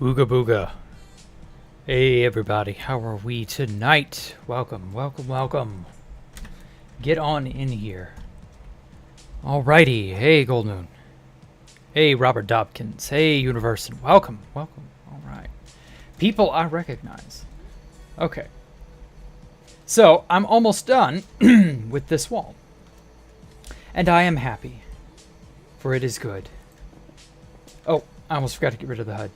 Ooga booga. Hey everybody, how are we tonight? Welcome, welcome, welcome. Get on in here. Alrighty, hey Gold Moon. Hey Robert Dobkins. Hey University. Welcome, welcome. Alright. People I recognize. Okay. So, I'm almost done with this wall. And I am happy. For it is good. Oh, I almost forgot to get rid of the HUD.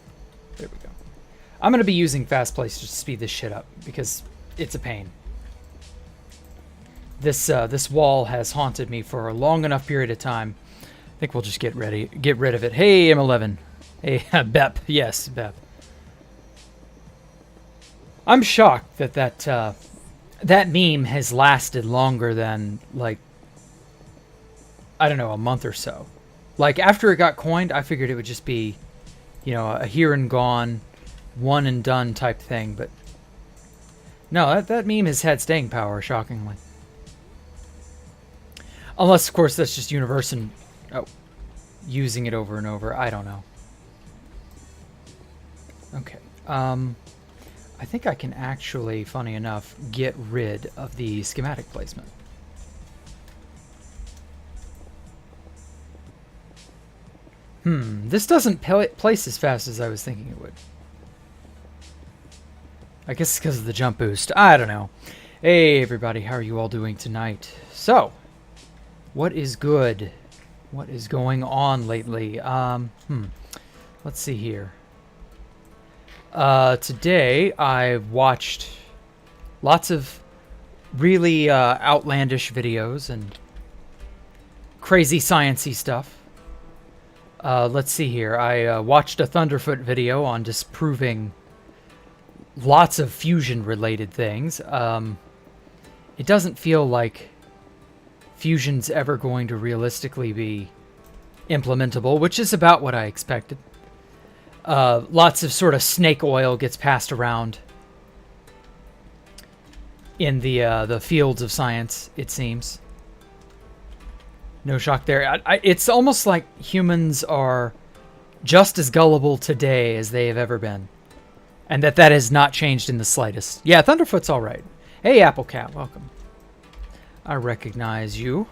There we go. I'm going to be using fast place to speed this shit up because it's a pain. This wall has haunted me for a long enough period of time. I think we'll just get rid of it. Hey, M11. Hey, Bep. Yes, Bep. I'm shocked that meme has lasted longer than, like, I don't know, a month or so. Like, after it got coined, I figured it would just be, you know, a here and gone, one and done type thing, but no, that meme has had staying power, shockingly. Unless, of course, that's just Universal using it over and over. I don't know. Okay. I think I can actually, funny enough, get rid of the schematic placement. This doesn't place as fast as I was thinking it would. I guess it's because of the jump boost. I don't know. Hey, everybody. How are you all doing tonight? So, what is good? What is going on lately? Let's see here. Today, I've watched lots of really outlandish videos and crazy sciencey stuff. Let's see here. I watched a Thunderfoot video on disproving lots of fusion-related things. It doesn't feel like fusion's ever going to realistically be implementable, which is about what I expected. Lots of sort of snake oil gets passed around in the fields of science, it seems. No shock there. It's almost like humans are just as gullible today as they have ever been. And that has not changed in the slightest. Yeah, Thunderfoot's all right. Hey, Applecat, welcome. I recognize you.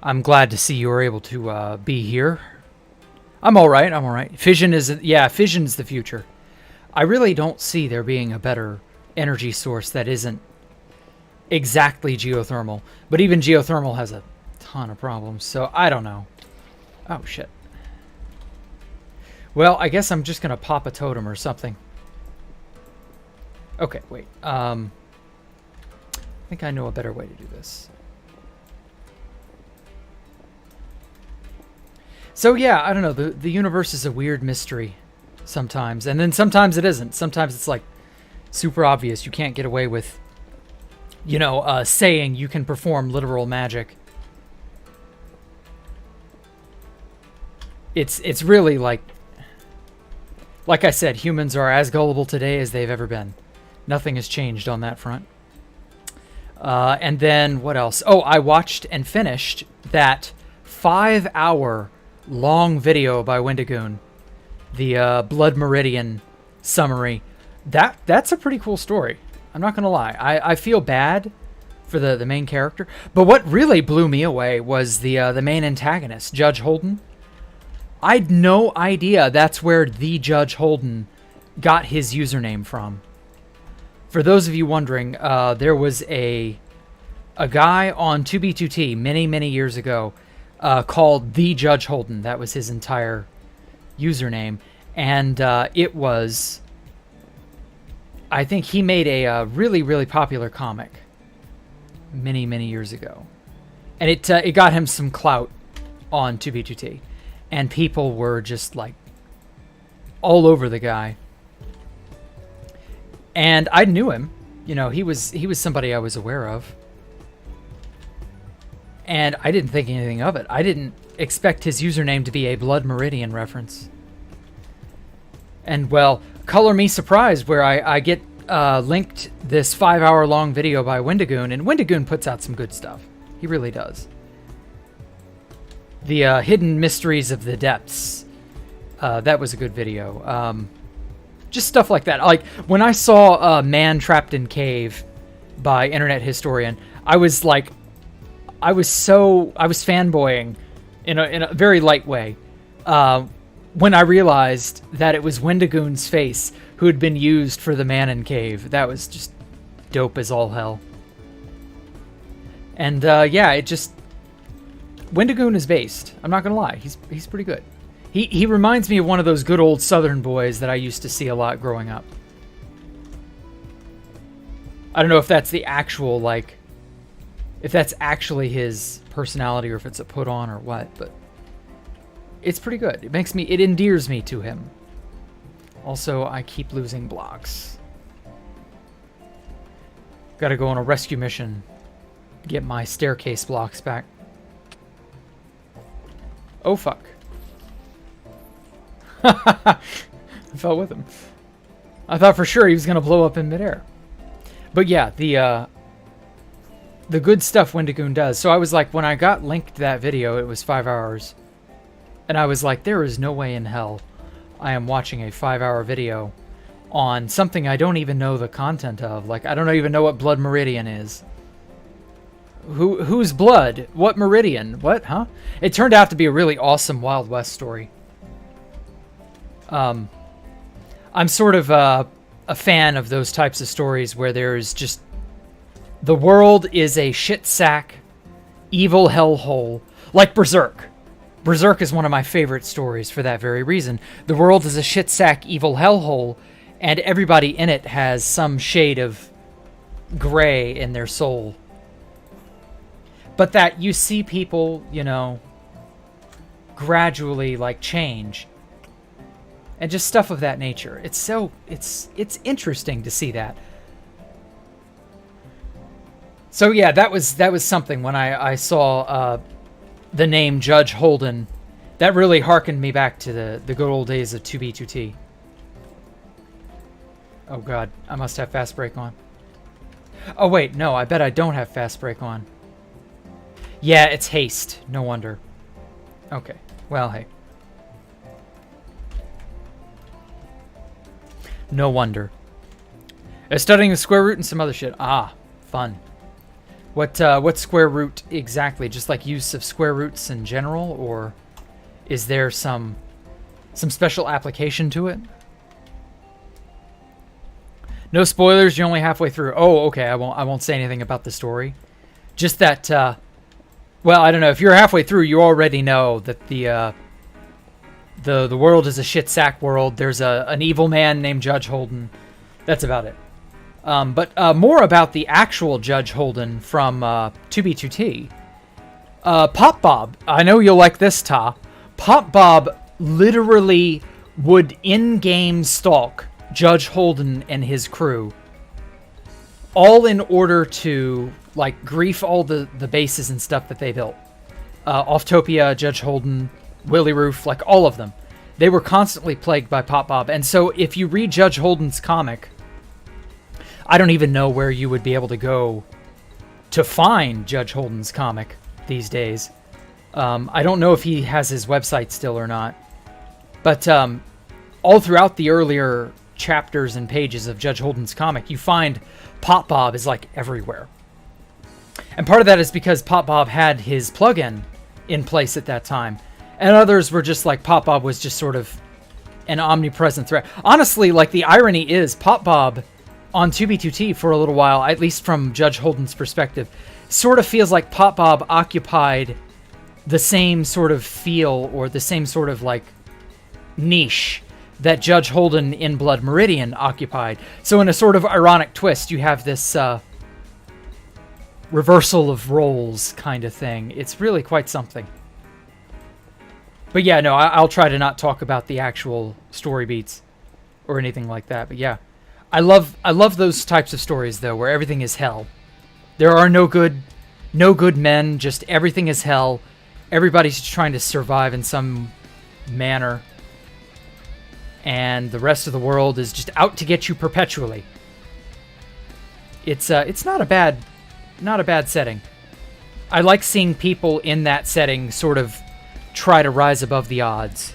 I'm glad to see you were able to be here. I'm all right, I'm all right. Fission is the future. I really don't see there being a better energy source that isn't exactly geothermal. But even geothermal has a ton of problems, so I don't know. Oh shit. Well, I guess I'm just gonna pop a totem or something. Okay, wait. I think I know a better way to do this. So yeah, I don't know. The universe is a weird mystery sometimes, and then sometimes it isn't. Sometimes it's like super obvious. You can't get away with, you know, saying you can perform literal magic. It's really like I said, humans are as gullible today as they've ever been. Nothing has changed on that front. And then what else? Oh, I watched and finished that 5-hour long video by Wendigoon, the Blood Meridian summary. That's a pretty cool story. I'm not gonna lie. I feel bad for the main character, but what really blew me away was the main antagonist, Judge Holden. I'd no idea that's where the Judge Holden got his username from. For those of you wondering, there was a guy on 2B2T many years ago called the Judge Holden. That was his entire username, and it was, I think he made a really popular comic many years ago, and it got him some clout on 2B2T. And people were just like all over the guy. And I knew him. You know, he was somebody I was aware of. And I didn't think anything of it. I didn't expect his username to be a Blood Meridian reference. And well, color me surprised where I get linked this 5-hour long video by Wendigoon, and Wendigoon puts out some good stuff. He really does. The Hidden Mysteries of the Depths That was a good video. Just stuff like that. Like when I saw Man Trapped in Cave by Internet Historian, I was fanboying in a very light way when I realized that it was Wendigoon's face who had been used for the Man in Cave. That was just dope as all hell. And yeah, it just... Wendigoon is based. I'm not gonna lie. He's pretty good. He reminds me of one of those good old Southern boys that I used to see a lot growing up. I don't know if that's the actual, like... If that's actually his personality or if it's a put on or what, but... It's pretty good. It endears me to him. Also, I keep losing blocks. Gotta go on a rescue mission. Get my staircase blocks back. Oh, fuck. I fell with him. I thought for sure he was gonna blow up in midair. But yeah, the good stuff Wendigoon does. So I was like, when I got linked that video, it was 5 hours. And I was like, there is no way in hell I am watching a 5-hour video on something I don't even know the content of. Like, I don't even know what Blood Meridian is. Whose blood? What meridian? What? Huh? It turned out to be a really awesome Wild West story. I'm sort of a fan of those types of stories where there's just... The world is a shit sack, evil hellhole, like Berserk. Berserk is one of my favorite stories for that very reason. The world is a shit sack, evil hellhole, and everybody in it has some shade of gray in their soul. But that you see people, you know, gradually, like, change. And just stuff of that nature. It's interesting to see that. So yeah, that was something when I saw the name Judge Holden. That really harkened me back to the good old days of 2B2T. Oh god, I must have fast break on. Oh wait, no, I bet I don't have fast break on. Yeah, it's haste. No wonder. Okay, well, hey. No wonder. Studying the square root and some other shit. Ah, fun. What square root exactly? Just like use of square roots in general, or is there some special application to it? No spoilers. You're only halfway through. Oh, okay. I won't say anything about the story. Just that. Well, I don't know. If you're halfway through, you already know that the world is a shit sack world. There's an evil man named Judge Holden. That's about it. But more about the actual Judge Holden from 2B2T. Pop Bob. I know you'll like this, Ta. Pop Bob literally would in-game stalk Judge Holden and his crew. All in order to, like, grief all the bases and stuff that they built. Offtopia, Judge Holden, Willy Roof, like all of them. They were constantly plagued by Pop Bob. And so if you read Judge Holden's comic, I don't even know where you would be able to go to find Judge Holden's comic these days. I don't know if he has his website still or not. But all throughout the earlier chapters and pages of Judge Holden's comic, you find Pop Bob is like everywhere. And part of that is because Pop Bob had his plugin in place at that time. And others were just like Pop Bob was just sort of an omnipresent threat. Honestly, like, the irony is Pop Bob on 2B2T for a little while, at least from Judge Holden's perspective, sort of feels like Pop Bob occupied the same sort of feel or the same sort of, like, niche that Judge Holden in Blood Meridian occupied. So in a sort of ironic twist, you have this reversal of roles kind of thing. It's really quite something. But yeah, no, I'll try to not talk about the actual story beats or anything like that. But yeah, I love those types of stories though, where everything is hell. There are no good men. Just everything is hell. Everybody's trying to survive in some manner, and the rest of the world is just out to get you perpetually. It's not a bad setting. I like seeing people in that setting sort of try to rise above the odds.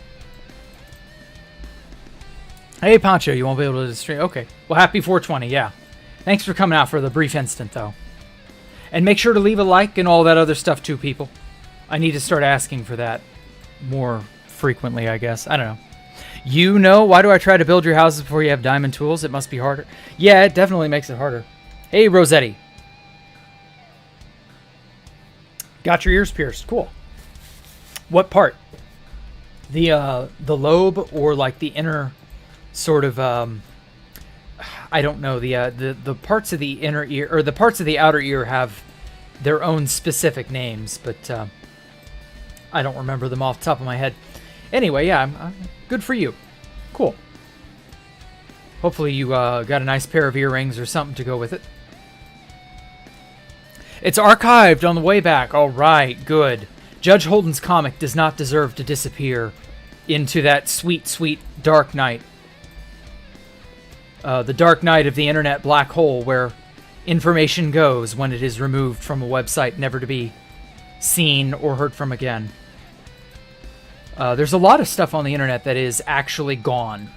Hey, Poncho, you won't be able to stream. Okay. Well, happy 420, yeah. Thanks for coming out for the brief instant, though. And make sure to leave a like and all that other stuff, too, people. I need to start asking for that more frequently, I guess. I don't know. You know, why do I try to build your houses before you have diamond tools? It must be harder. Yeah, it definitely makes it harder. Hey, Rosetti. Got your ears pierced. Cool. What part? The lobe or like the inner sort of I don't know, the parts of the inner ear or the parts of the outer ear have their own specific names, but I don't remember them off the top of my head. Anyway, yeah, I'm good for you. Cool. Hopefully you got a nice pair of earrings or something to go with it. It's archived on the way back. All right, good. Judge Holden's comic does not deserve to disappear into that sweet, sweet dark night. The dark night of the internet black hole where information goes when it is removed from a website never to be seen or heard from again. There's a lot of stuff on the internet that is actually gone.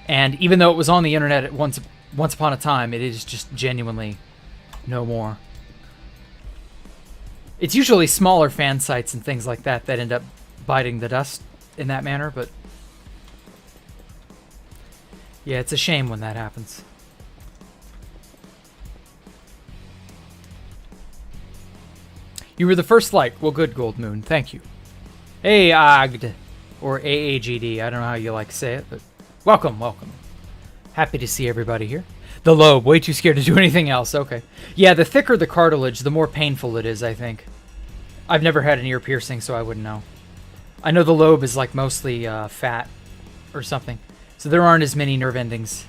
And even though it was on the internet at once upon a time, it is just genuinely no more. It's usually smaller fan sites and things like that that end up biting the dust in that manner, but yeah, it's a shame when that happens. You were the first like. Well, good, Gold Moon. Thank you. Hey, Agd. Or AAGD. I don't know how you like to say it, but welcome, welcome. Happy to see everybody here. The lobe. Way too scared to do anything else. Okay. Yeah, the thicker the cartilage, the more painful it is, I think. I've never had an ear piercing, so I wouldn't know. I know the lobe is like mostly fat or something. So there aren't as many nerve endings.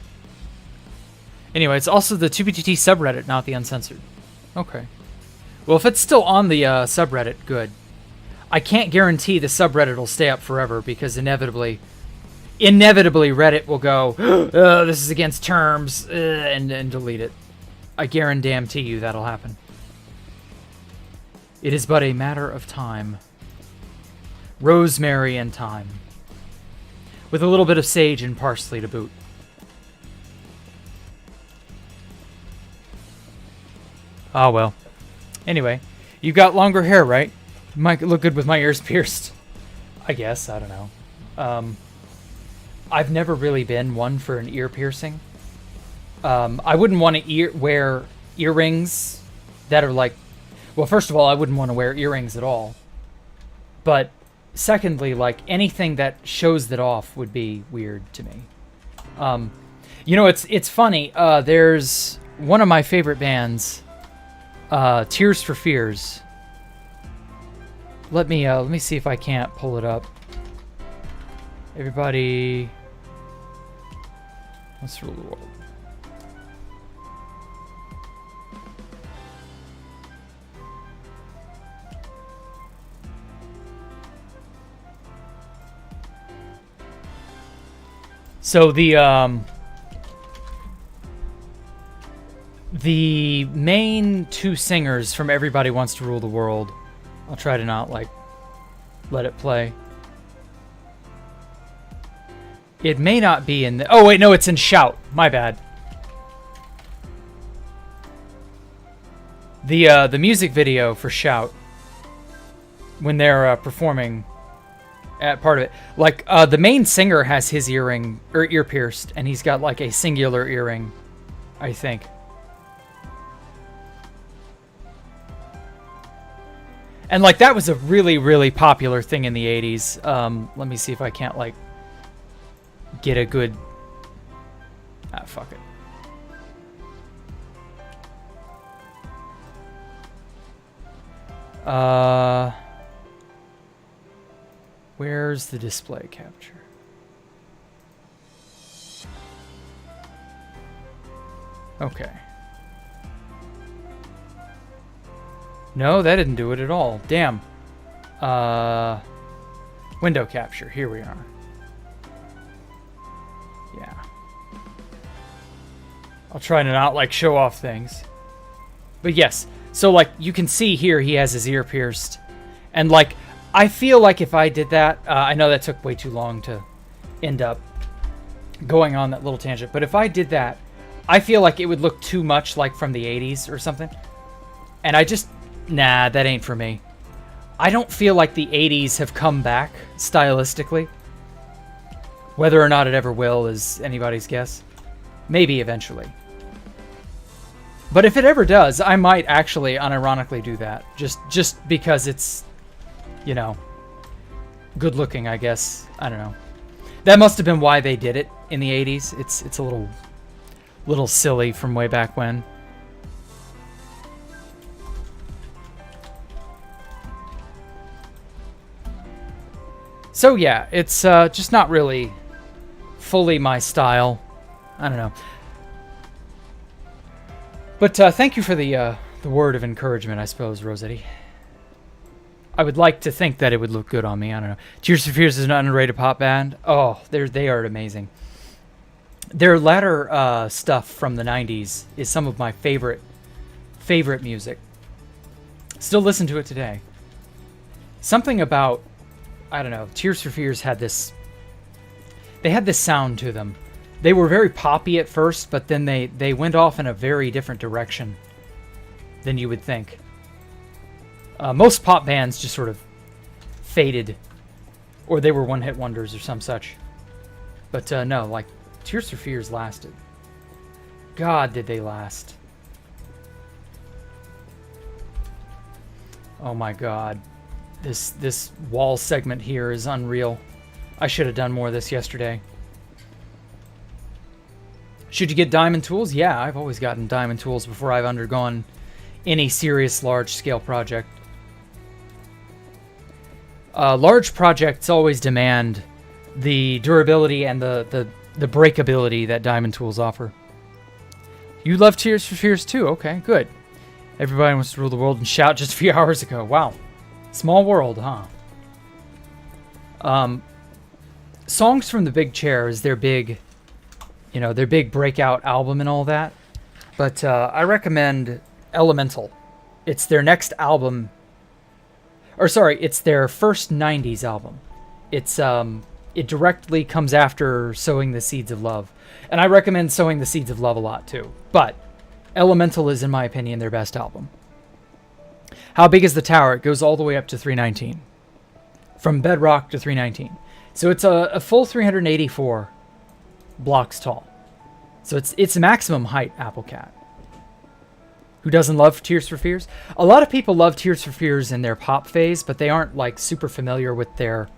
Anyway, it's also the 2BTT subreddit, not the uncensored. Okay. Well, if it's still on the subreddit, good. I can't guarantee the subreddit will stay up forever because inevitably Reddit will go, this is against terms, and delete it. I guarantee you that'll happen. It is but a matter of time. Rosemary and thyme. With a little bit of sage and parsley to boot. Ah, well. Anyway, you've got longer hair, right? Might look good with my ears pierced. I guess, I don't know. I've never really been one for an ear piercing. I wouldn't want to wear earrings that are like... Well, first of all, I wouldn't want to wear earrings at all. But secondly, like anything that shows that off would be weird to me. You know, it's funny. There's one of my favorite bands, Tears for Fears. Let me see if I can't pull it up. Everybody, let's rule the world. So the main two singers from Everybody Wants to Rule the World, I'll try to not like let it play. It may not be in the... Oh, wait, no, it's in Shout. My bad. The music video for Shout, when they're performing at part of it, like the main singer has his earring or ear pierced, and he's got like a singular earring, I think. And like that was a really, really popular thing in the 80s. Let me see if I can't like get a good... Ah, fuck it. Where's the display capture? Okay. No, that didn't do it at all. Damn. Window capture. Here we are. Yeah. I'll try to not like show off things. But yes. So like you can see here he has his ear pierced. And like I feel like if I did that, I know that took way too long to end up. going on that little tangent, but if I did that, I feel like it would look too much like from the 80s or something. And I just, nah, that ain't for me. I don't feel like the 80s have come back stylistically. Whether or not it ever will is anybody's guess. Maybe eventually. But if it ever does, I might actually unironically do that. Just because it's, you know, good looking, I guess. I don't know. That must have been why they did it in the 80s. It's a little silly from way back when. So yeah, it's just not really fully my style. I don't know. But thank you for the word of encouragement, I suppose, Rossetti. I would like to think that it would look good on me. I don't know. Tears for Fears is an underrated pop band. Oh, they are amazing. Their latter stuff from the 90s is some of my favorite music. Still listen to it today. Something about, I don't know, Tears for Fears had this... They had this sound to them. They were very poppy at first, but then they went off in a very different direction than you would think. Most pop bands just sort of faded, or they were one-hit wonders or some such. But no, like, Tears for Fears lasted. God, did they last. Oh my God. This wall segment here is unreal. I should have done more of this yesterday. Should you get diamond tools? Yeah, I've always gotten diamond tools before I've undergone any serious large-scale project. Large projects always demand the durability and the breakability that diamond tools offer. You love Tears for Fears too? Okay, good. Everybody wants to rule the world and shout just a few hours ago. Wow. Small world, huh? Songs from the Big Chair is their big... You know, their big breakout album and all that. But I recommend Elemental. It's their next album. Or sorry, it's their first 90s album. It's it directly comes after Sowing the Seeds of Love. And I recommend Sowing the Seeds of Love a lot too. But Elemental is, in my opinion, their best album. How big is the tower? It goes all the way up to 319. From bedrock to 319. So it's a full 384 blocks tall. So it's maximum height, Applecat. Who doesn't love Tears for Fears? A lot of people love Tears for Fears in their pop phase, but they aren't like super familiar with their,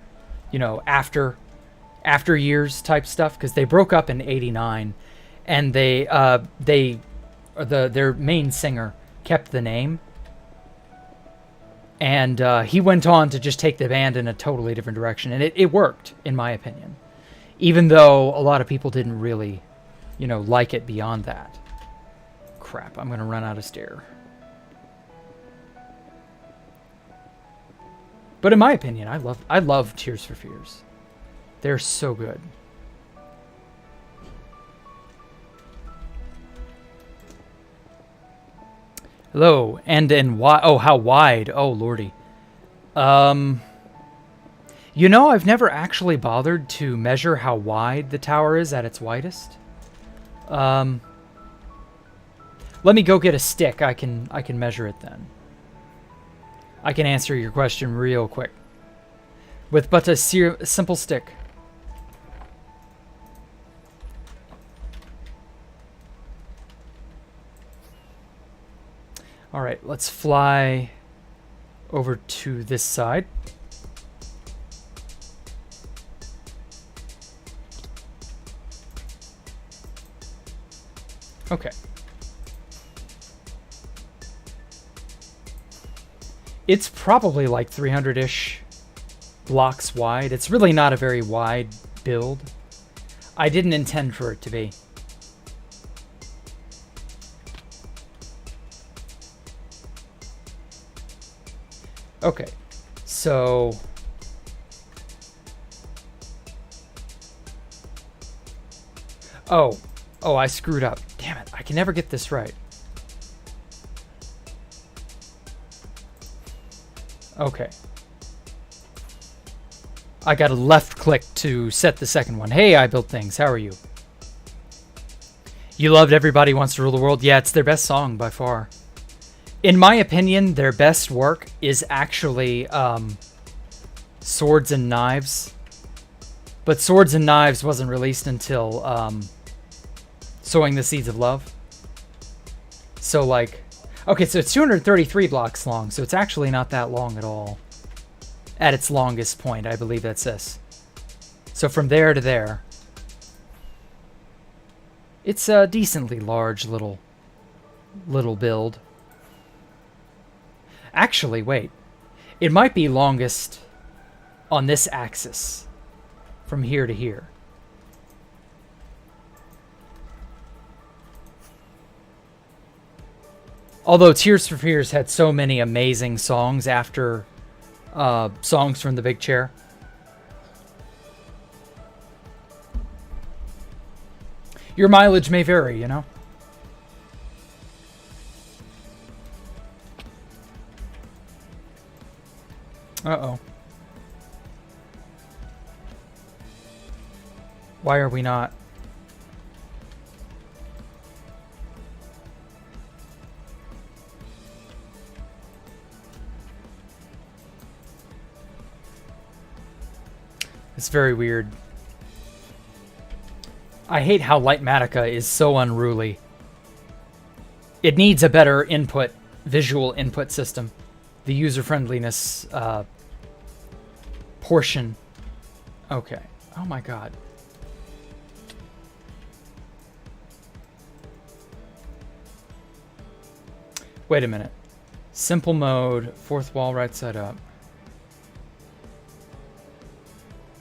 you know, after years type stuff, because they broke up in '89, and their main singer kept the name, and he went on to just take the band in a totally different direction, and it worked, in my opinion. Even though a lot of people didn't really, you know, like it beyond that. Crap, I'm going to run out of stair. But in my opinion, I love Tears for Fears. They're so good. Hello, and why? Oh, how wide? Oh, lordy. You know, I've never actually bothered to measure how wide the tower is at its widest. Let me go get a stick. I can measure it then. I can answer your question real quick. With but a simple stick. Alright, let's fly over to this side. Okay. It's probably like 300-ish blocks wide. It's really not a very wide build. I didn't intend for it to be. Okay, so... Oh, I screwed up. Damn it, I can never get this right. Okay. I got a left click to set the second one. Hey, I built things. How are you? You loved Everybody Wants to Rule the World? Yeah, it's their best song by far. In my opinion, their best work is actually Swords and Knives. But Swords and Knives wasn't released until Sowing the Seeds of Love. So, like... Okay, so it's 233 blocks long, so it's actually not that long at all. At its longest point, I believe that's this. So from there to there... It's a decently large little build. Actually, wait. It might be longest on this axis. From here to here. Although Tears for Fears had so many amazing songs after songs from the Big Chair. Your mileage may vary, you know? Uh-oh. Why are we not? It's very weird. I hate how Lightmatica is so unruly. It needs a better visual input system. The user-friendliness portion. Okay. Oh my god. Wait a minute. Simple mode, fourth wall, right side up.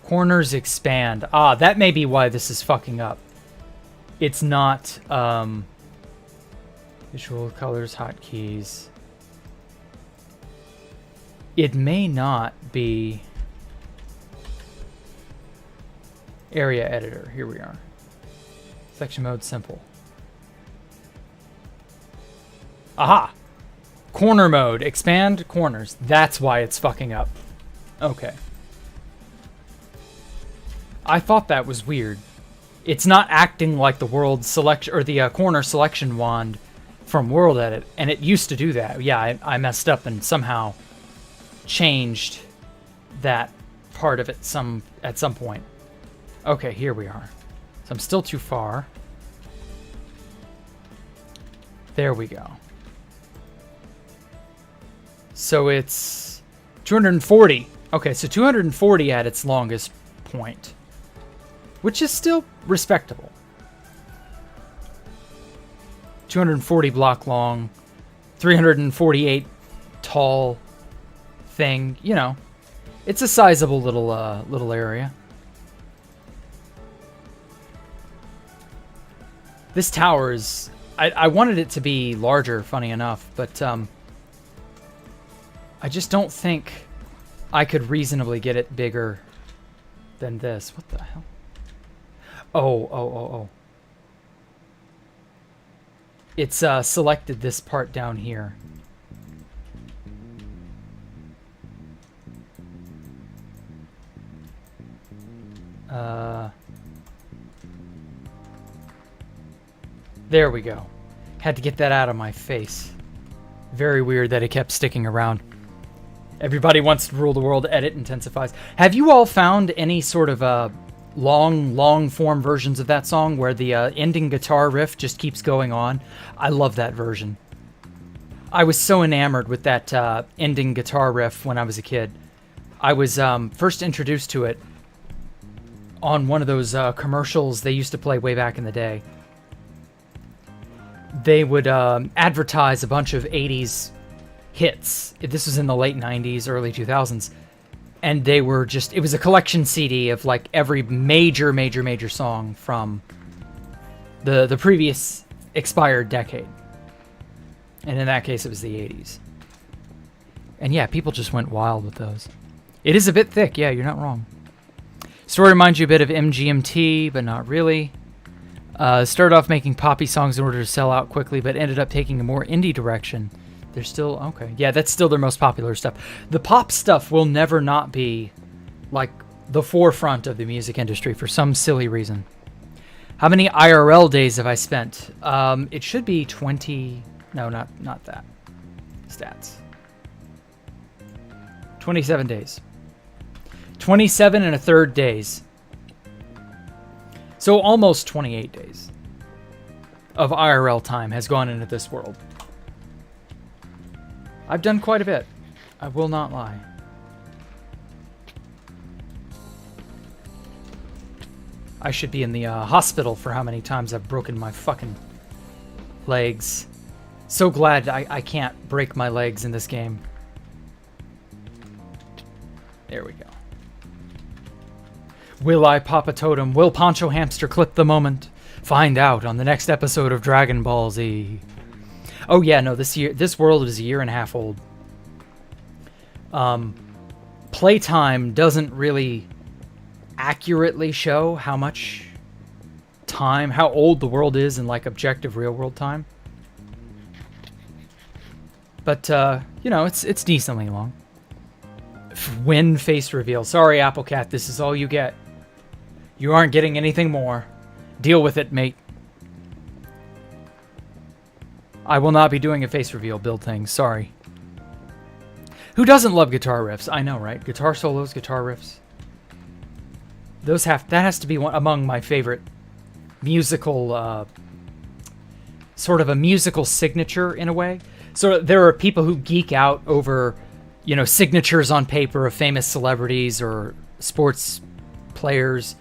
Corners expand. Ah, that may be why this is fucking up. It's not, visual colors, hotkeys. It may not be area editor. Here we are. Section mode, simple. Aha! Corner mode, expand corners. That's why it's fucking up. Okay. I thought that was weird. It's not acting like the world selection or the corner selection wand from World Edit, and it used to do that. Yeah, I messed up and somehow changed that part of it at some point. Okay, here we are. So I'm still too far. There we go. So it's 240. Okay, so 240 at its longest point. Which is still respectable. 240 block long, 348 tall thing. You know, it's a sizable little area. This tower is... I wanted it to be larger, funny enough, but I just don't think I could reasonably get it bigger than this. What the hell? Oh. It's selected this part down here. There we go. Had to get that out of my face. Very weird that it kept sticking around. Everybody Wants to Rule the World edit intensifies. Have you all found any sort of long form versions of that song where the ending guitar riff just keeps going on? I love that version. I was so enamored with that ending guitar riff when I was a kid. I was first introduced to it on one of those commercials they used to play way back in the day. They would advertise a bunch of 80s hits. This was in the late 90s, early 2000s. And they were just... It was a collection CD of, like, every major song from the previous expired decade. And in that case, it was the 80s. And yeah, people just went wild with those. It is a bit thick. Yeah, you're not wrong. Story reminds you a bit of MGMT, but not really. Started off making poppy songs in order to sell out quickly, but ended up taking a more indie direction. They're still... Okay. Yeah, that's still their most popular stuff. The pop stuff will never not be, like, the forefront of the music industry for some silly reason. How many IRL days have I spent? It should be 20. No, not that. Stats. 27 days. 27 and a third days. So almost 28 days of IRL time has gone into this world. I've done quite a bit. I will not lie. I should be in the hospital for how many times I've broken my fucking legs. So glad I can't break my legs in this game. There we go. Will I pop a totem? Will Poncho Hamster clip the moment? Find out on the next episode of Dragon Ball Z. Oh yeah, no, this world is a year and a half old. Playtime doesn't really accurately show how much time, how old the world is in like objective real world time. But you know, it's decently long. Win face reveal. Sorry, Applecat, this is all you get. You aren't getting anything more. Deal with it, mate. I will not be doing a face reveal build thing. Sorry. Who doesn't love guitar riffs? I know, right? Guitar solos, guitar riffs. That has to be one among my favorite musical, sort of a musical signature in a way. So there are people who geek out over, you know, signatures on paper of famous celebrities or sports players.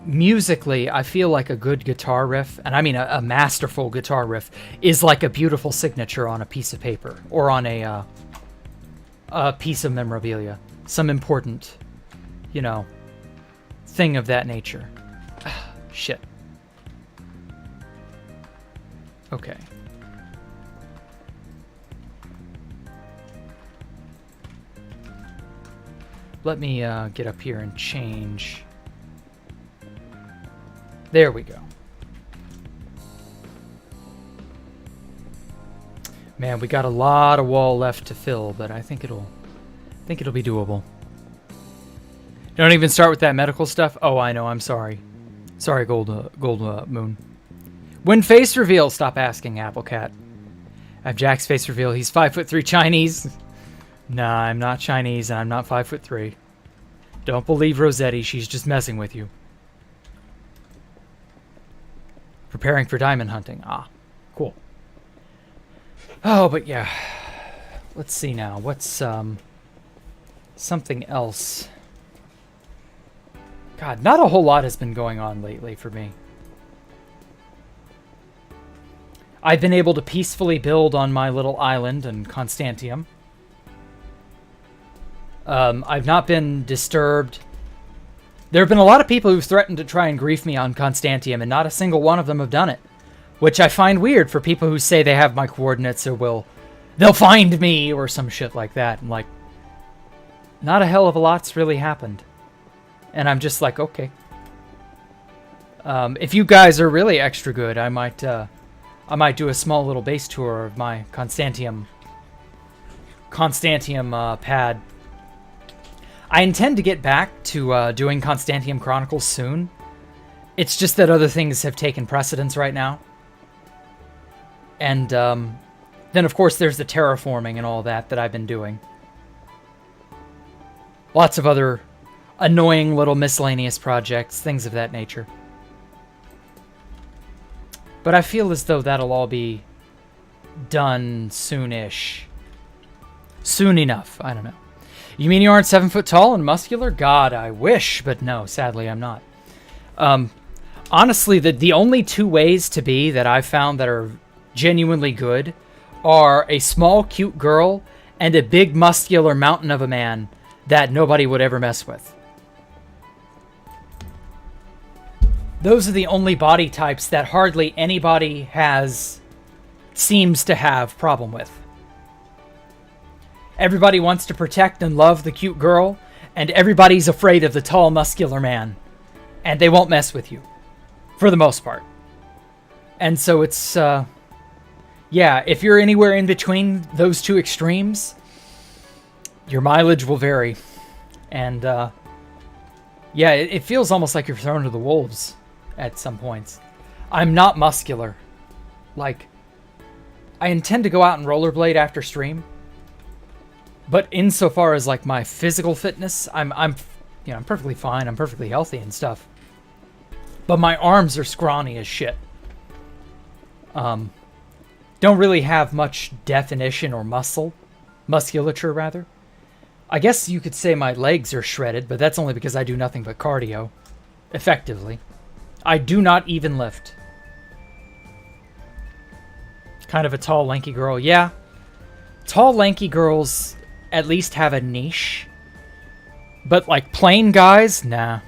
Musically, I feel like a good guitar riff, and I mean a masterful guitar riff, is like a beautiful signature on a piece of paper or on a piece of memorabilia. Some important, you know, thing of that nature. Shit. Okay. Let me get up here and change. There we go. Man, we got a lot of wall left to fill, but I think it'll be doable. Don't even start with that medical stuff. Oh, I know. I'm sorry. Sorry, Gold Moon. When face reveal, stop asking, Applecat. I have Jack's face reveal. He's 5'3" Chinese. Nah, I'm not Chinese, and I'm not 5'3". Don't believe Rossetti. She's just messing with you. Preparing for diamond hunting. Ah, cool. Oh, but yeah. Let's see now. What's something else? God, not a whole lot has been going on lately for me. I've been able to peacefully build on my little island in Constantium. I've not been disturbed. There have been a lot of people who've threatened to try and grief me on Constantium, and not a single one of them have done it. Which I find weird for people who say they have my coordinates or they'll find me or some shit like that. And like, not a hell of a lot's really happened. And I'm just like, okay. If you guys are really extra good, I might do a small little base tour of my Constantium pad. I intend to get back to doing Constantium Chronicles soon. It's just that other things have taken precedence right now. And then, of course, there's the terraforming and all that I've been doing. Lots of other annoying little miscellaneous projects, things of that nature. But I feel as though that'll all be done soonish. Soon enough. I don't know. You mean you aren't 7 foot tall and muscular? God, I wish, but no, sadly I'm not. Honestly, the only two ways to be that I've found that are genuinely good are a small, cute girl and a big, muscular mountain of a man that nobody would ever mess with. Those are the only body types that hardly anybody seems to have problem with. Everybody wants to protect and love the cute girl, and everybody's afraid of the tall, muscular man. And they won't mess with you. For the most part. And so it's, yeah, if you're anywhere in between those two extremes, your mileage will vary. And, yeah, it feels almost like you're thrown to the wolves at some points. I'm not muscular. Like, I intend to go out and rollerblade after stream. But insofar as like my physical fitness, I'm perfectly fine. I'm perfectly healthy and stuff. But my arms are scrawny as shit. Don't really have much definition or musculature rather. I guess you could say my legs are shredded, but that's only because I do nothing but cardio, effectively. I do not even lift. Kind of a tall, lanky girl. Yeah. Tall, lanky girls at least have a niche. But like plain guys, nah.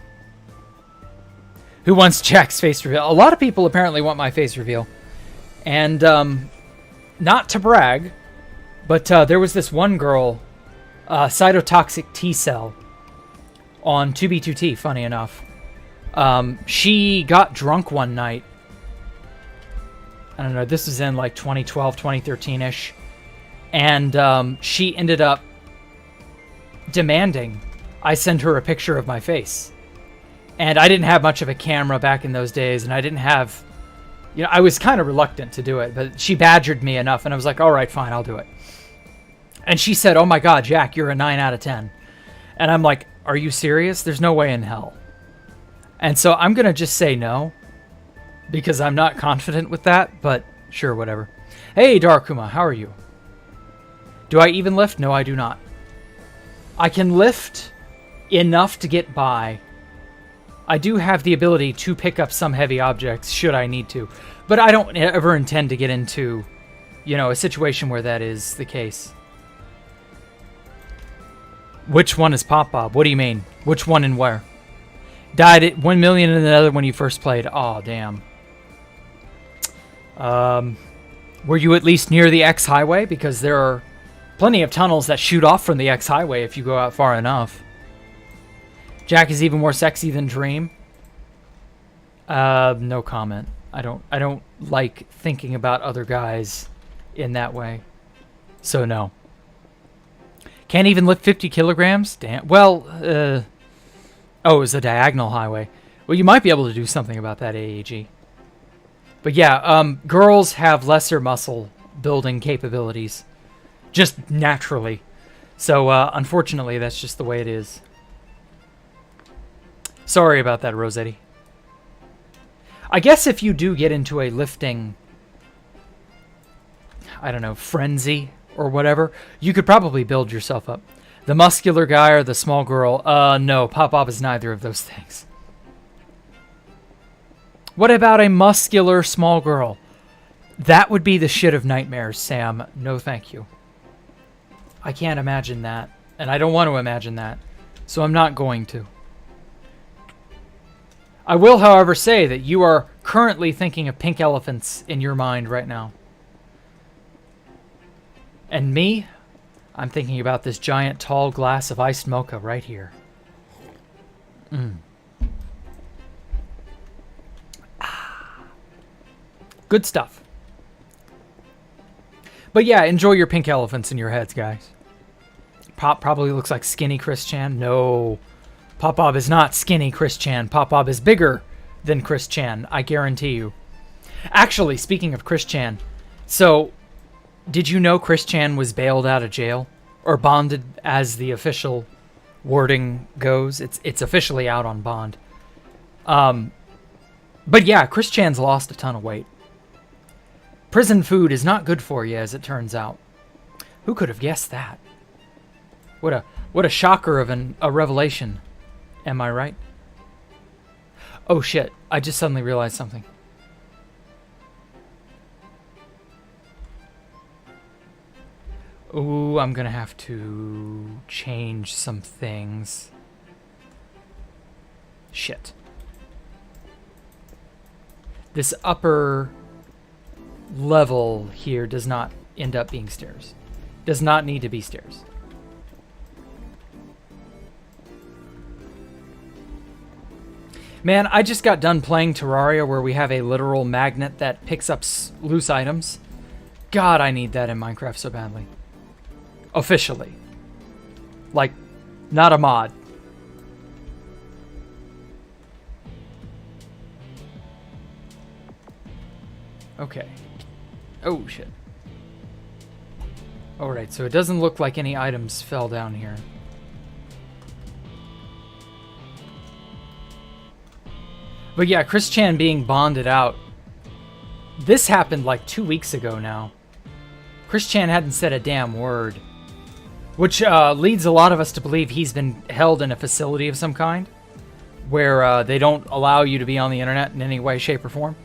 Who wants Jack's face reveal? A lot of people apparently want my face reveal. And, not to brag, but there was this one girl, Cytotoxic T-Cell, on 2B2T, funny enough. She got drunk one night. I don't know, this was in like 2012, 2013-ish. And she ended up demanding I send her a picture of my face. And I didn't have much of a camera back in those days, and I didn't have... You know, I was kind of reluctant to do it, but she badgered me enough, and I was like, all right, fine, I'll do it. And she said, oh my god, Jack, you're a 9 out of 10. And I'm like, are you serious? There's no way in hell. And so I'm going to just say no, because I'm not confident with that, but sure, whatever. Hey, Darkuma, how are you? Do I even lift? No, I do not. I can lift enough to get by. I do have the ability to pick up some heavy objects should I need to, but I don't ever intend to get into, you know, a situation where that is the case. Which one is Pop Bob? What do you mean? Which one and where? Died at 1 million and another when you first played. Oh, damn. Were you at least near the X Highway? Because there are plenty of tunnels that shoot off from the X Highway if you go out far enough. Jack is even more sexy than Dream. No comment. I don't like thinking about other guys in that way. So no. Can't even lift 50 kilograms? Damn. Well, oh, it's a diagonal highway. Well, you might be able to do something about that, AAG. But yeah, girls have lesser muscle building capabilities. Just naturally. So, unfortunately, that's just the way it is. Sorry about that, Rosetti. I guess if you do get into a lifting, I don't know, frenzy or whatever, you could probably build yourself up. The muscular guy or the small girl? No, Pop-Up is neither of those things. What about a muscular small girl? That would be the shit of nightmares, Sam. No thank you. I can't imagine that, and I don't want to imagine that, so I'm not going to. I will, however, say that you are currently thinking of pink elephants in your mind right now. And me, I'm thinking about this giant tall glass of iced mocha right here. Good stuff. But yeah, enjoy your pink elephants in your heads, guys. Pop probably looks like skinny Chris Chan. No. Pop-Bob is not skinny Chris Chan. Pop-Bob is bigger than Chris Chan, I guarantee you. Actually, speaking of Chris Chan, so did you know Chris Chan was bailed out of jail? Or bonded, as the official wording goes. It's officially out on bond. But yeah, Chris Chan's lost a ton of weight. Prison food is not good for you, as it turns out. Who could have guessed that? What a shocker of a revelation. Am I right? Oh shit, I just suddenly realized something. Ooh, I'm gonna have to change some things. Shit. This upper level here does not end up being stairs. Does not need to be stairs. Man, I just got done playing Terraria where we have a literal magnet that picks up loose items. God, I need that in Minecraft so badly. Officially. Like, not a mod. Okay. Oh, shit. Alright, so it doesn't look like any items fell down here. But yeah, Chris Chan being bonded out. This happened like 2 weeks ago now. Chris Chan hadn't said a damn word. Which leads a lot of us to believe he's been held in a facility of some kind. Where they don't allow you to be on the internet in any way, shape, or form.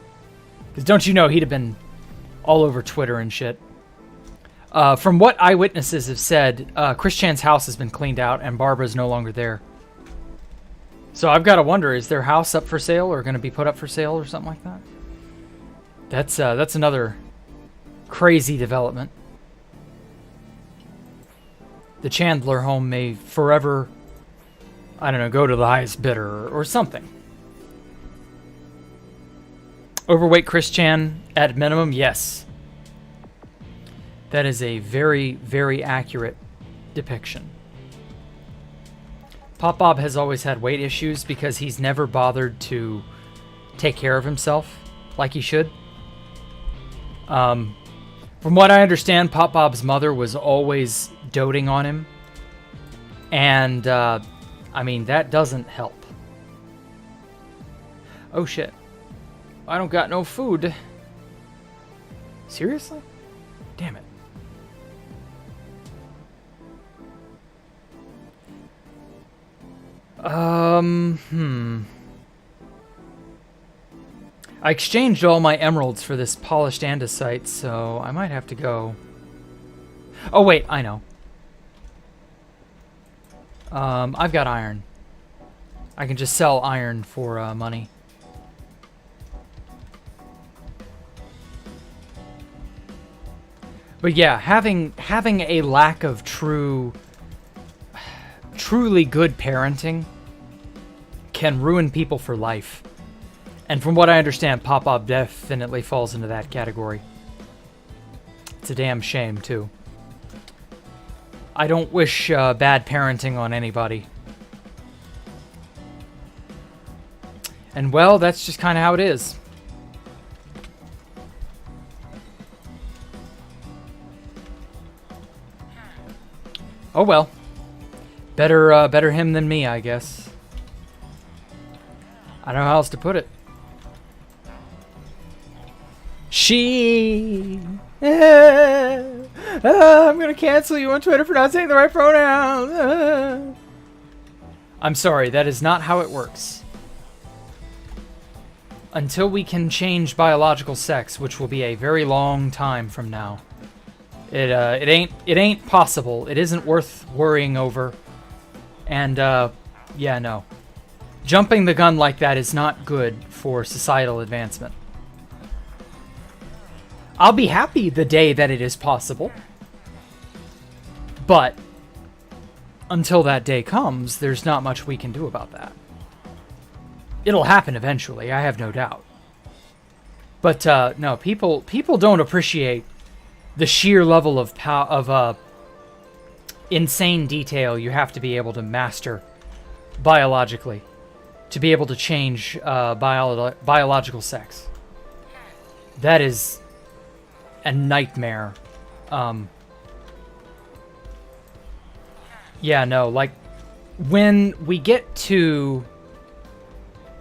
Because don't you know, he'd have been all over Twitter and shit. From what eyewitnesses have said, Chris Chan's house has been cleaned out and Barbara's no longer there. So I've got to wonder, is their house up for sale or going to be put up for sale or something like that? That's another crazy development. The Chandler home may forever, I don't know, go to the highest bidder or something. Overweight Chris Chan at minimum, yes. That is a very, very accurate depiction. Pop Bob has always had weight issues because he's never bothered to take care of himself like he should. From what I understand, Pop Bob's mother was always doting on him. And, I mean, that doesn't help. Oh, shit. I don't got no food. Seriously? Damn it. I exchanged all my emeralds for this polished andesite, so I might have to go. Oh, wait, I know. I've got iron. I can just sell iron for money. But yeah, having a lack of truly good parenting can ruin people for life. And from what I understand, Pop Bob definitely falls into that category. It's a damn shame, too. I don't wish bad parenting on anybody. And well, that's just kind of how it is. Oh well. Better him than me, I guess. I don't know how else to put it. I'm gonna cancel you on Twitter for not saying the right pronouns. I'm sorry, that is not how it works. Until we can change biological sex, which will be a very long time from now. It ain't possible. It isn't worth worrying over. And yeah, no. Jumping the gun like that is not good for societal advancement. I'll be happy the day that it is possible. But until that day comes, there's not much we can do about that. It'll happen eventually, I have no doubt. But no, people don't appreciate the sheer level of insane detail you have to be able to master biologically to be able to change biological sex. That is a nightmare. Yeah, no, like when we get to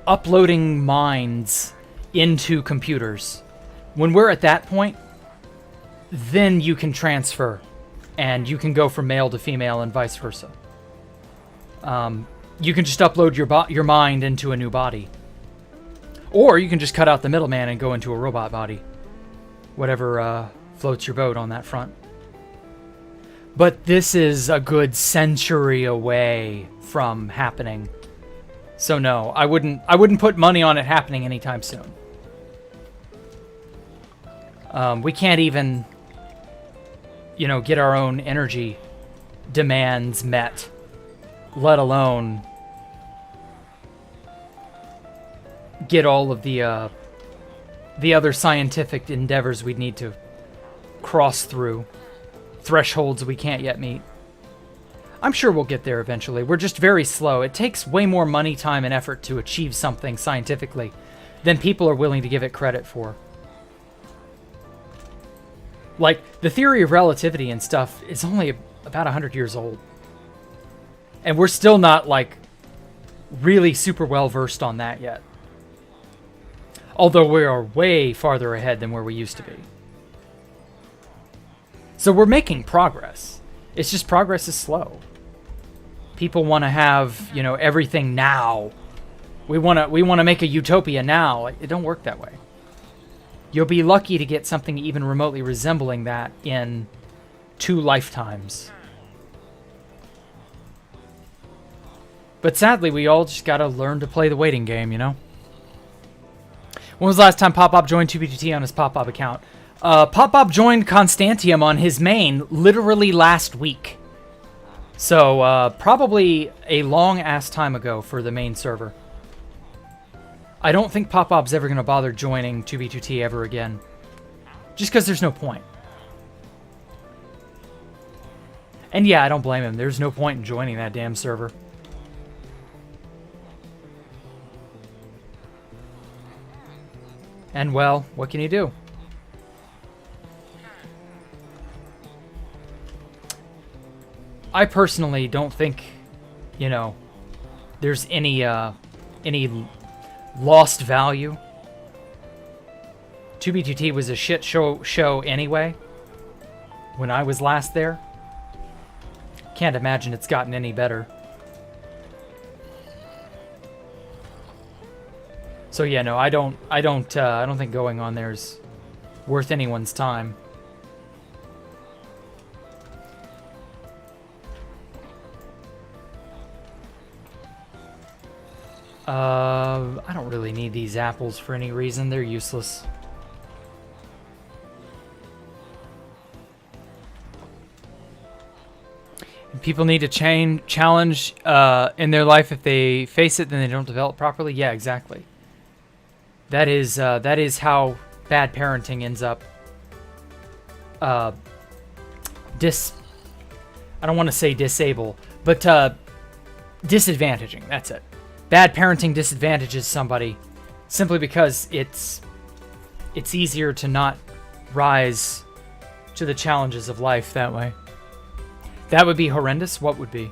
uploading minds into computers, when we're at that point, then you can transfer and you can go from male to female and vice versa. You can just upload your mind into a new body. Or you can just cut out the middleman and go into a robot body. Whatever floats your boat on that front. But this is a good century away from happening. So no, I wouldn't put money on it happening anytime soon. We can't even, get our own energy demands met, let alone get all of the other scientific endeavors we'd need to cross through, thresholds we can't yet meet. I'm sure we'll get there eventually. We're just very slow. It takes way more money, time, and effort to achieve something scientifically than people are willing to give it credit for. Like, the theory of relativity and stuff is only about 100 years old. And we're still not, like, really super well versed on that yet. Although we are way farther ahead than where we used to be. So we're making progress. It's just progress is slow. People want to have, you know, everything now. We want to make a utopia now. It don't work that way. You'll be lucky to get something even remotely resembling that in 2 lifetimes. But sadly, we all just gotta learn to play the waiting game, you know? When was the last time Pop-Pop joined 2B2T on his Pop-Pop account? Pop-Pop joined Constantium on his main literally last week. So, probably a long-ass time ago for the main server. I don't think Pop-Pop's ever going to bother joining 2B2T ever again. Just because there's no point. And yeah, I don't blame him. There's no point in joining that damn server. And well, what can you do? I personally don't think, you know, there's any lost value. 2B2T was a shit show anyway. When I was last there, can't imagine it's gotten any better. So yeah, no, I don't think going on there is worth anyone's time. I don't really need these apples for any reason. They're useless. People need to challenge in their life. If they face it, then they don't develop properly. Yeah, exactly. That is how bad parenting ends up. I don't want to say disable, but disadvantaging. That's it. Bad parenting disadvantages somebody simply because it's easier to not rise to the challenges of life that way. That would be horrendous. What would be?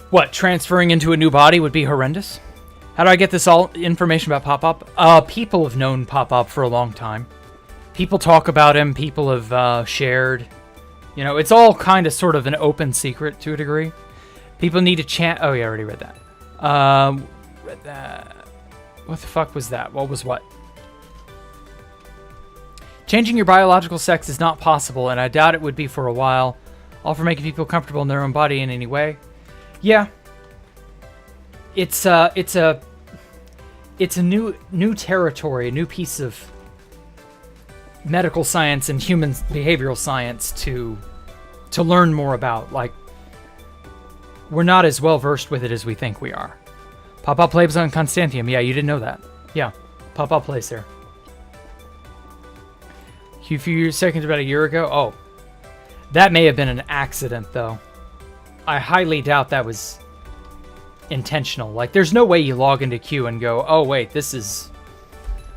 What, transferring into a new body would be horrendous? How do I get this all information about Pop-Pop? People have known Pop-Pop for a long time. People talk about him. People have shared. You know, it's all kind of sort of an open secret to a degree. People need to chant. Oh, yeah, I already read that. Read that. What the fuck was that? What was what? Changing your biological sex is not possible, and I doubt it would be for a while. All for making people comfortable in their own body in any way. Yeah. It's a new territory, a new piece of medical science and human behavioral science to learn more about. Like, we're not as well versed with it as we think we are. Pop-Pop plays on Constantium. Yeah, you didn't know that. Yeah, Pop-Pop plays there. A few seconds about a year ago. Oh, that may have been an accident, though. I highly doubt that was intentional. Like, there's no way you log into Q and go, oh, wait, this is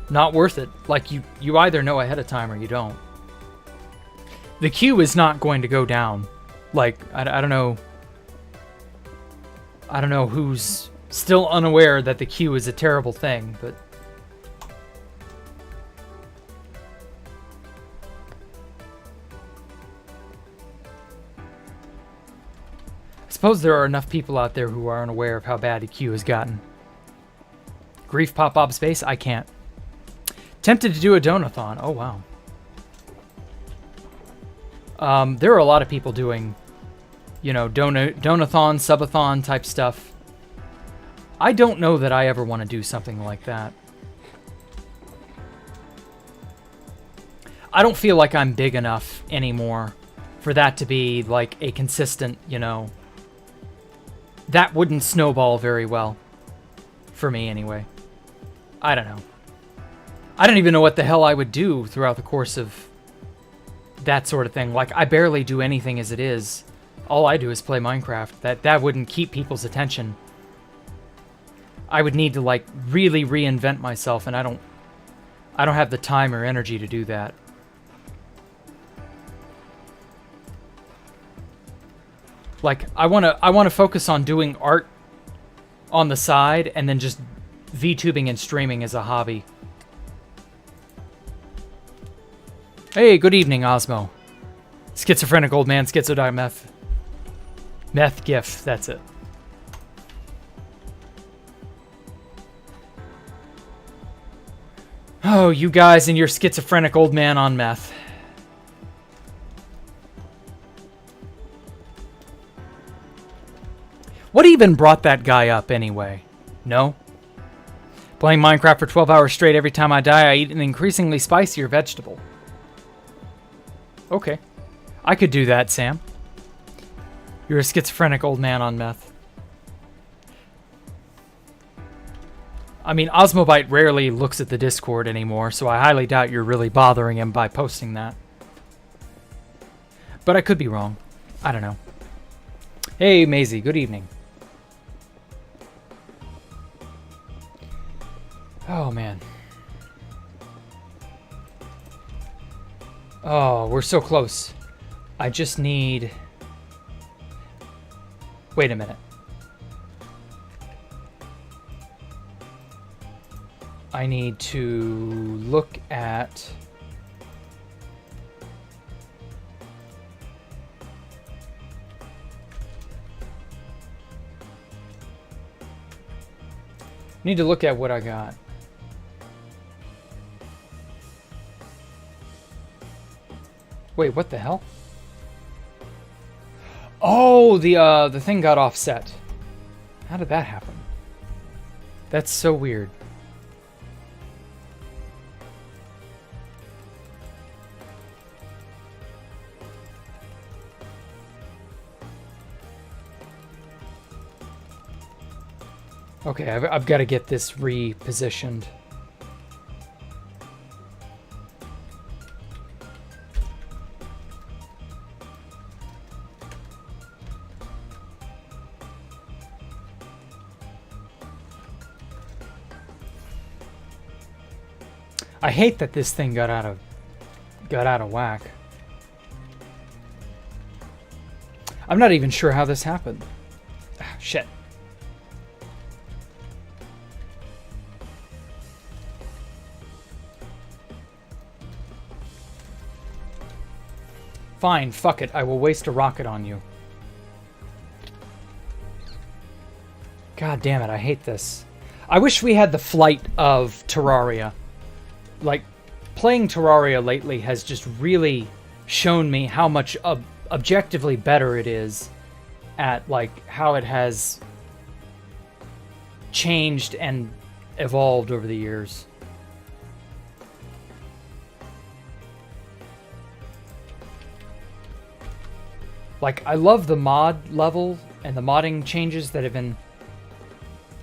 not worth it. Like, you either know ahead of time or you don't. The queue is not going to go down. Like, I don't know. I don't know who's still unaware that the queue is a terrible thing, but I suppose there are enough people out there who are unaware of how bad a queue has gotten. Grief Pop-Pop Space? I can't. Tempted to do a donathon. Oh, wow. There are a lot of people doing, you know, donathon, subathon type stuff. I don't know that I ever want to do something like that. I don't feel like I'm big enough anymore for that to be like a consistent, you know, that wouldn't snowball very well. For me, anyway. I don't know. I don't even know what the hell I would do throughout the course of that sort of thing. Like, I barely do anything as it is. All I do is play Minecraft. That wouldn't keep people's attention. I would need to like really reinvent myself, and I don't have the time or energy to do that. Like I want to focus on doing art on the side and then just VTubing and streaming as a hobby. Hey, good evening, Osmo. Schizophrenic old man, schizo.meth. Meth gif, that's it. Oh, you guys and your schizophrenic old man on meth. What even brought that guy up anyway? No? Playing Minecraft for 12 hours straight, every time I die, I eat an increasingly spicier vegetable. Okay. I could do that, Sam. You're a schizophrenic old man on meth. I mean, Osmobite rarely looks at the Discord anymore, so I highly doubt you're really bothering him by posting that. But I could be wrong. I don't know. Hey, Maisie, good evening. Oh, man. Oh, we're so close. I just need... Wait a minute. I need to look at... Need to look at what I got. Wait, what the hell? Oh, the thing got offset. How did that happen? That's so weird. Okay, I've got to get this repositioned. I hate that this thing got out of whack. I'm not even sure how this happened. Ah, shit. Fine, fuck it. I will waste a rocket on you. God damn it, I hate this. I wish we had the flight of Terraria. Like, playing Terraria lately has just really shown me how much objectively better it is at, like, how it has changed and evolved over the years. Like, I love the mod level and the modding changes that have been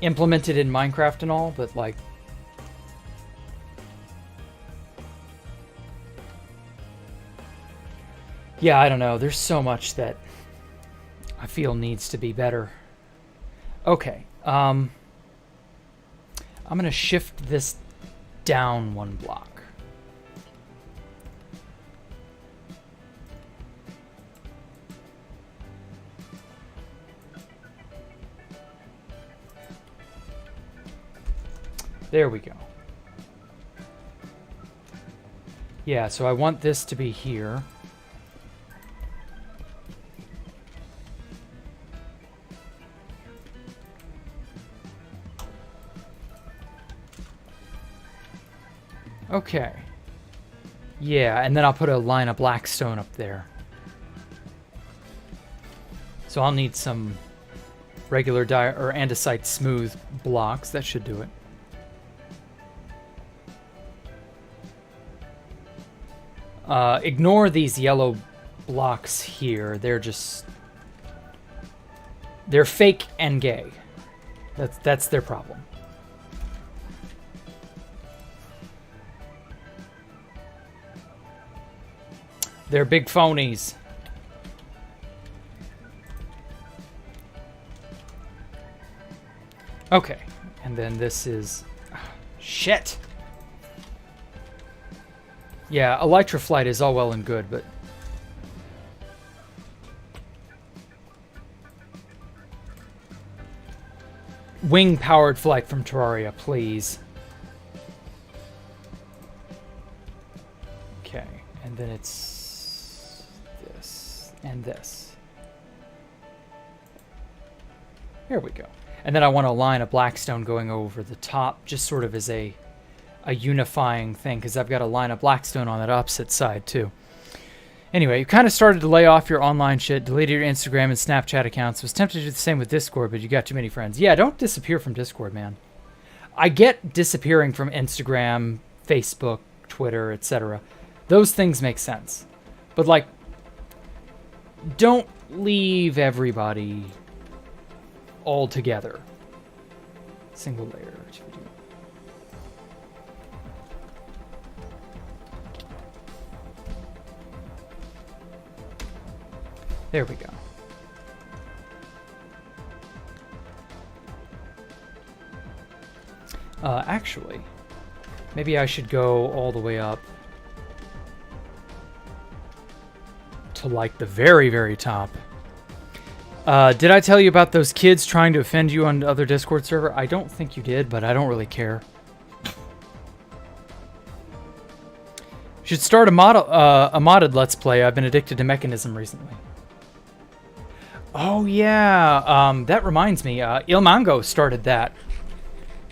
implemented in Minecraft and all, but, like... Yeah, I don't know. There's so much that I feel needs to be better. Okay. I'm going to shift this down one block. There we go. Yeah, so I want this to be here. Okay. Yeah, and then I'll put a line of black stone up there. So I'll need some regular or andesite smooth blocks. That should do it. Ignore these yellow blocks here. They're just... They're fake and gay. That's their problem. They're big phonies. Okay. And And then this is... shit! Yeah, Elytra flight is all well and good, but... wing-powered flight from Terraria, please. Okay, and then it's... this, and this. Here we go. And then I want a line of Blackstone going over the top, just sort of as a unifying thing, because I've got a line of Blackstone on that opposite side, too. Anyway, you kind of started to lay off your online shit, deleted your Instagram and Snapchat accounts, was tempted to do the same with Discord, but you got too many friends. Yeah, don't disappear from Discord, man. I get disappearing from Instagram, Facebook, Twitter, etc. Those things make sense. But, like, don't leave everybody all together. Single layer. There we go. Actually, maybe I should go all the way up to like the very, very top. Did I tell you about those kids trying to offend you on the other Discord server? I don't think you did, but I don't really care. Should start a modded Let's Play. I've been addicted to Mechanism recently. Oh yeah, that reminds me. Ilmango started that.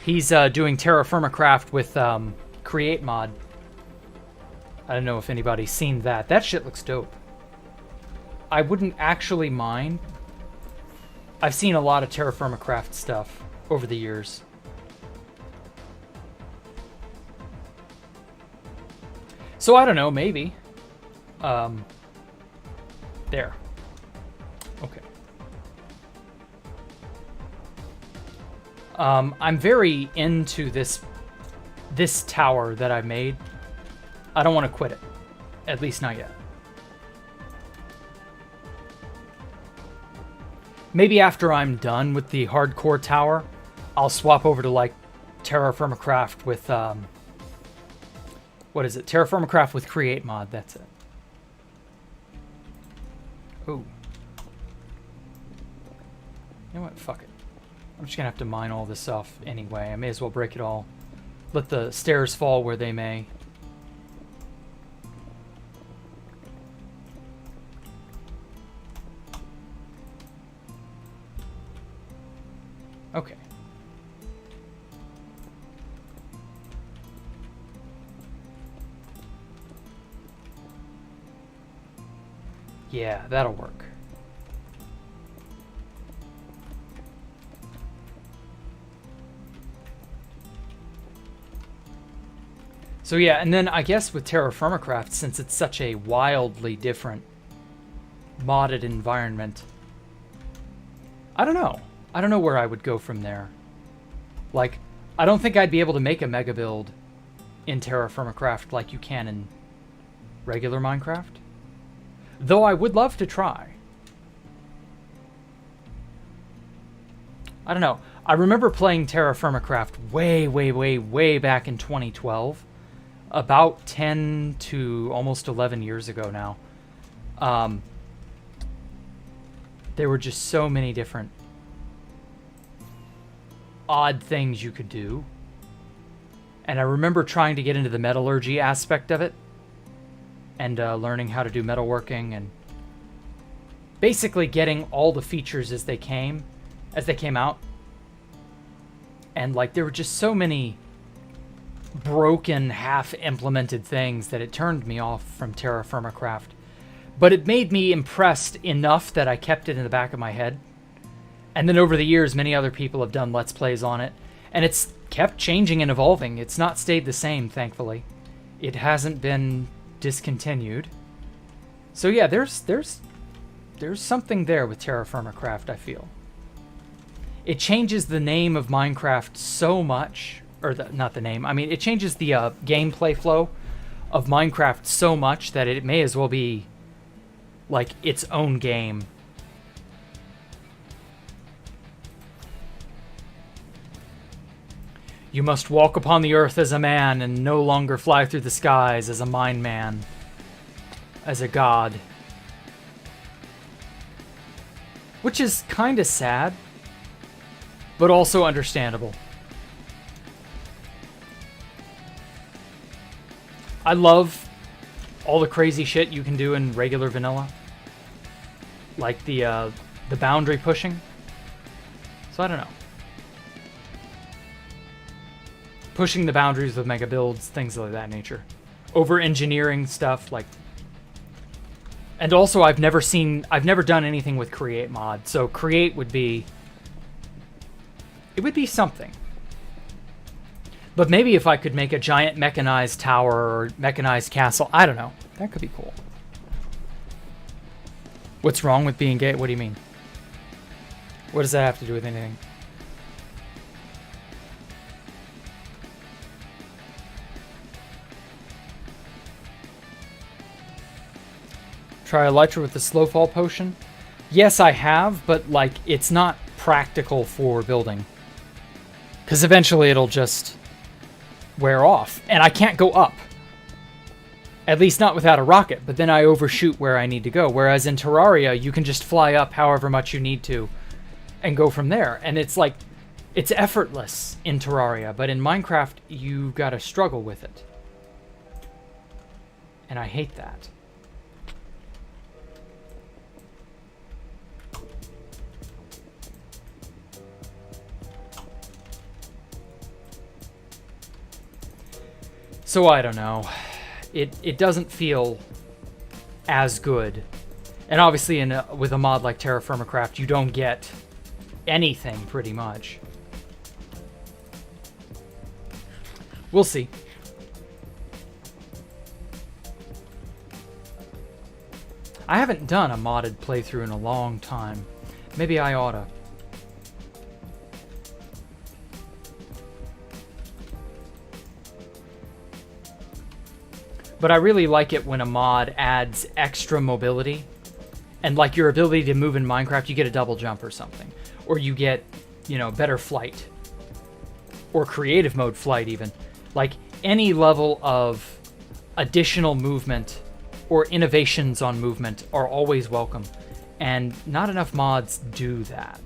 He's doing Terra Firma Craft with Create Mod. I don't know if anybody's seen that. That shit looks dope. I wouldn't actually mind. I've seen a lot of Terra Firma Craft stuff over the years. So I don't know, maybe. There. Okay. I'm very into this tower that I made. I don't want to quit it. At least not yet. Maybe after I'm done with the hardcore tower, I'll swap over to like Terra Firma Craft with what is it? Terra Firma Craft with Create Mod. That's it. Ooh. You know what? Fuck it. I'm just gonna have to mine all this off anyway. I may as well break it all. Let the stairs fall where they may. Okay. Yeah, that'll work. So yeah, and then I guess with Terra Firma Craft, since it's such a wildly different modded environment, I don't know. I don't know where I would go from there. Like, I don't think I'd be able to make a mega build in Terra Firma Craft like you can in regular Minecraft. Though I would love to try. I don't know. I remember playing Terra Firma Craft way, way, way, way back in 2012. About 10 to almost 11 years ago now. There were just so many different odd things you could do. And I remember trying to get into the metallurgy aspect of it. And learning how to do metalworking and basically getting all the features as they came out. And like there were just so many broken, half-implemented things that it turned me off from Terra Firma Craft. But it made me impressed enough that I kept it in the back of my head. And then over the years, many other people have done Let's Plays on it. And it's kept changing and evolving. It's not stayed the same, thankfully. It hasn't been discontinued. So yeah, there's something there with Terra Firma Craft, I feel. It changes the name of Minecraft so much, or not the name, I mean, it changes the gameplay flow of Minecraft so much that it may as well be like its own game. You must walk upon the earth as a man and no longer fly through the skies as a mind man, as a god. Which is kind of sad, but also understandable. I love all the crazy shit you can do in regular vanilla. Like the boundary pushing. So I don't know. Pushing the boundaries with mega builds, things of that nature. Over-engineering stuff, like... And also, I've never done anything with Create mod, so Create would be... It would be something. But maybe if I could make a giant mechanized tower or mechanized castle, I don't know. That could be cool. What's wrong with being gay? What do you mean? What does that have to do with anything? Try Elytra with the slow fall potion? Yes, I have, but like it's not practical for building. Because eventually it'll just wear off. And I can't go up. At least not without a rocket, but then I overshoot where I need to go. Whereas in Terraria, you can just fly up however much you need to and go from there. And it's like, it's effortless in Terraria, but in Minecraft, you gotta struggle with it. And I hate that. So I don't know. It doesn't feel as good. And obviously with a mod like Terra Firma Craft, you don't get anything pretty much. We'll see. I haven't done a modded playthrough in a long time. Maybe I oughta. But I really like it when a mod adds extra mobility. And like your ability to move in Minecraft, you get a double jump or something. Or you get, you know, better flight. Or creative mode flight even. Like any level of additional movement or innovations on movement are always welcome. And not enough mods do that.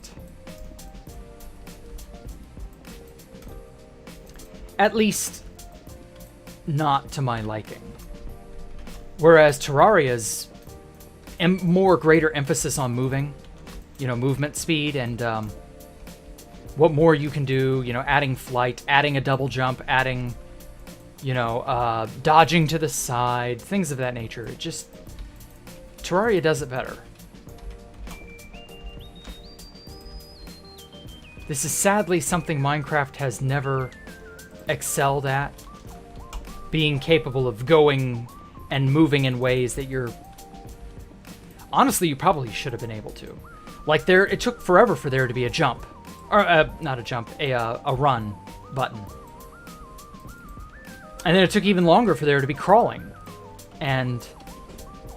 At least not to my liking. Whereas Terraria's more greater emphasis on moving, you know, movement speed and what more you can do, you know, adding flight, adding a double jump, adding, you know, dodging to the side, things of that nature. It just, Terraria does it better. This is sadly something Minecraft has never excelled at, being capable of going and moving in ways that you're... Honestly, you probably should have been able to. Like, it took forever for there to be a jump. Or, not a jump, a run button. And then it took even longer for there to be crawling. And,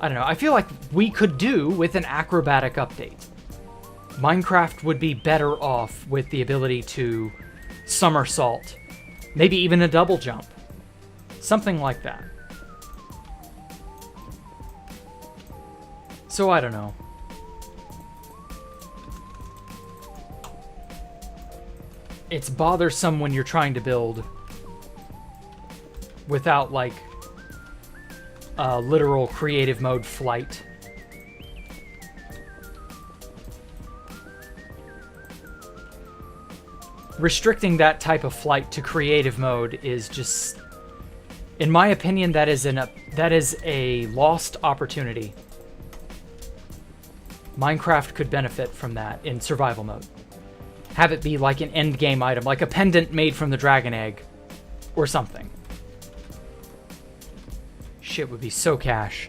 I don't know, I feel like we could do with an acrobatic update. Minecraft would be better off with the ability to somersault. Maybe even a double jump. Something like that. So I don't know. It's bothersome when you're trying to build without, like, literal creative mode flight. Restricting that type of flight to creative mode is just, in my opinion, that is a lost opportunity. Minecraft could benefit from that in survival mode. Have it be like an end game item, like a pendant made from the dragon egg, or something. Shit would be so cash.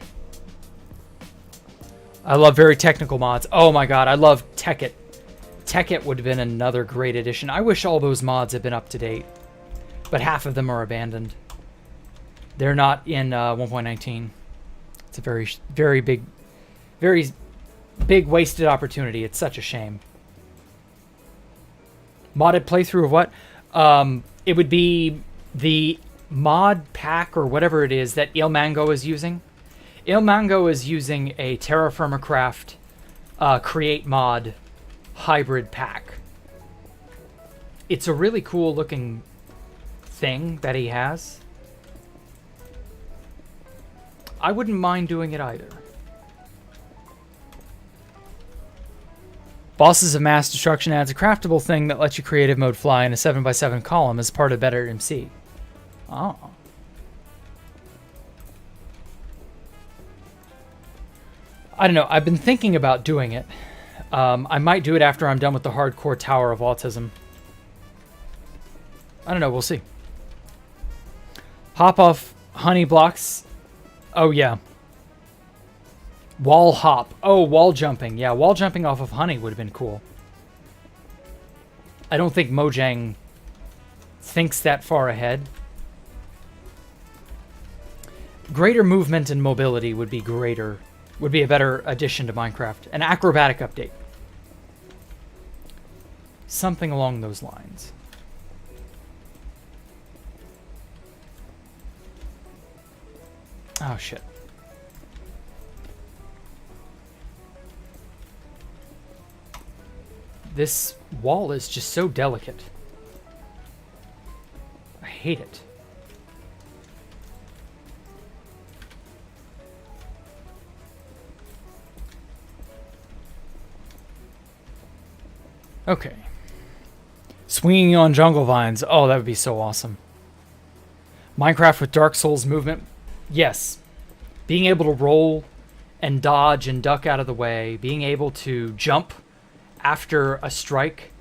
I love very technical mods. Oh my god, I love Tekkit. Tekkit would have been another great addition. I wish all those mods had been up to date, but half of them are abandoned. They're not in 1.19. It's a very big wasted opportunity. It's such a shame. Modded playthrough of what? It would be the mod pack or whatever it is that Il Mango is using. Il Mango is using a Terra Firma Craft Create Mod hybrid pack. It's a really cool looking thing that he has. I wouldn't mind doing it either. Bosses of Mass Destruction adds a craftable thing that lets you creative mode fly in a 7x7 column as part of Better MC. Oh. I don't know. I've been thinking about doing it. I might do it after I'm done with the hardcore Tower of Autism. I don't know. We'll see. Hop off honey blocks. Oh, yeah. Wall hop. Oh, wall jumping. Yeah, wall jumping off of honey would have been cool. I don't think Mojang thinks that far ahead. Greater movement and mobility would be greater. Would be a better addition to Minecraft. An acrobatic update. Something along those lines. Oh, shit. This wall is just so delicate. I hate it. Okay. Swinging on jungle vines. Oh, that would be so awesome. Minecraft with Dark Souls movement. Yes. Being able to roll and dodge and duck out of the way. Being able to jump after a strike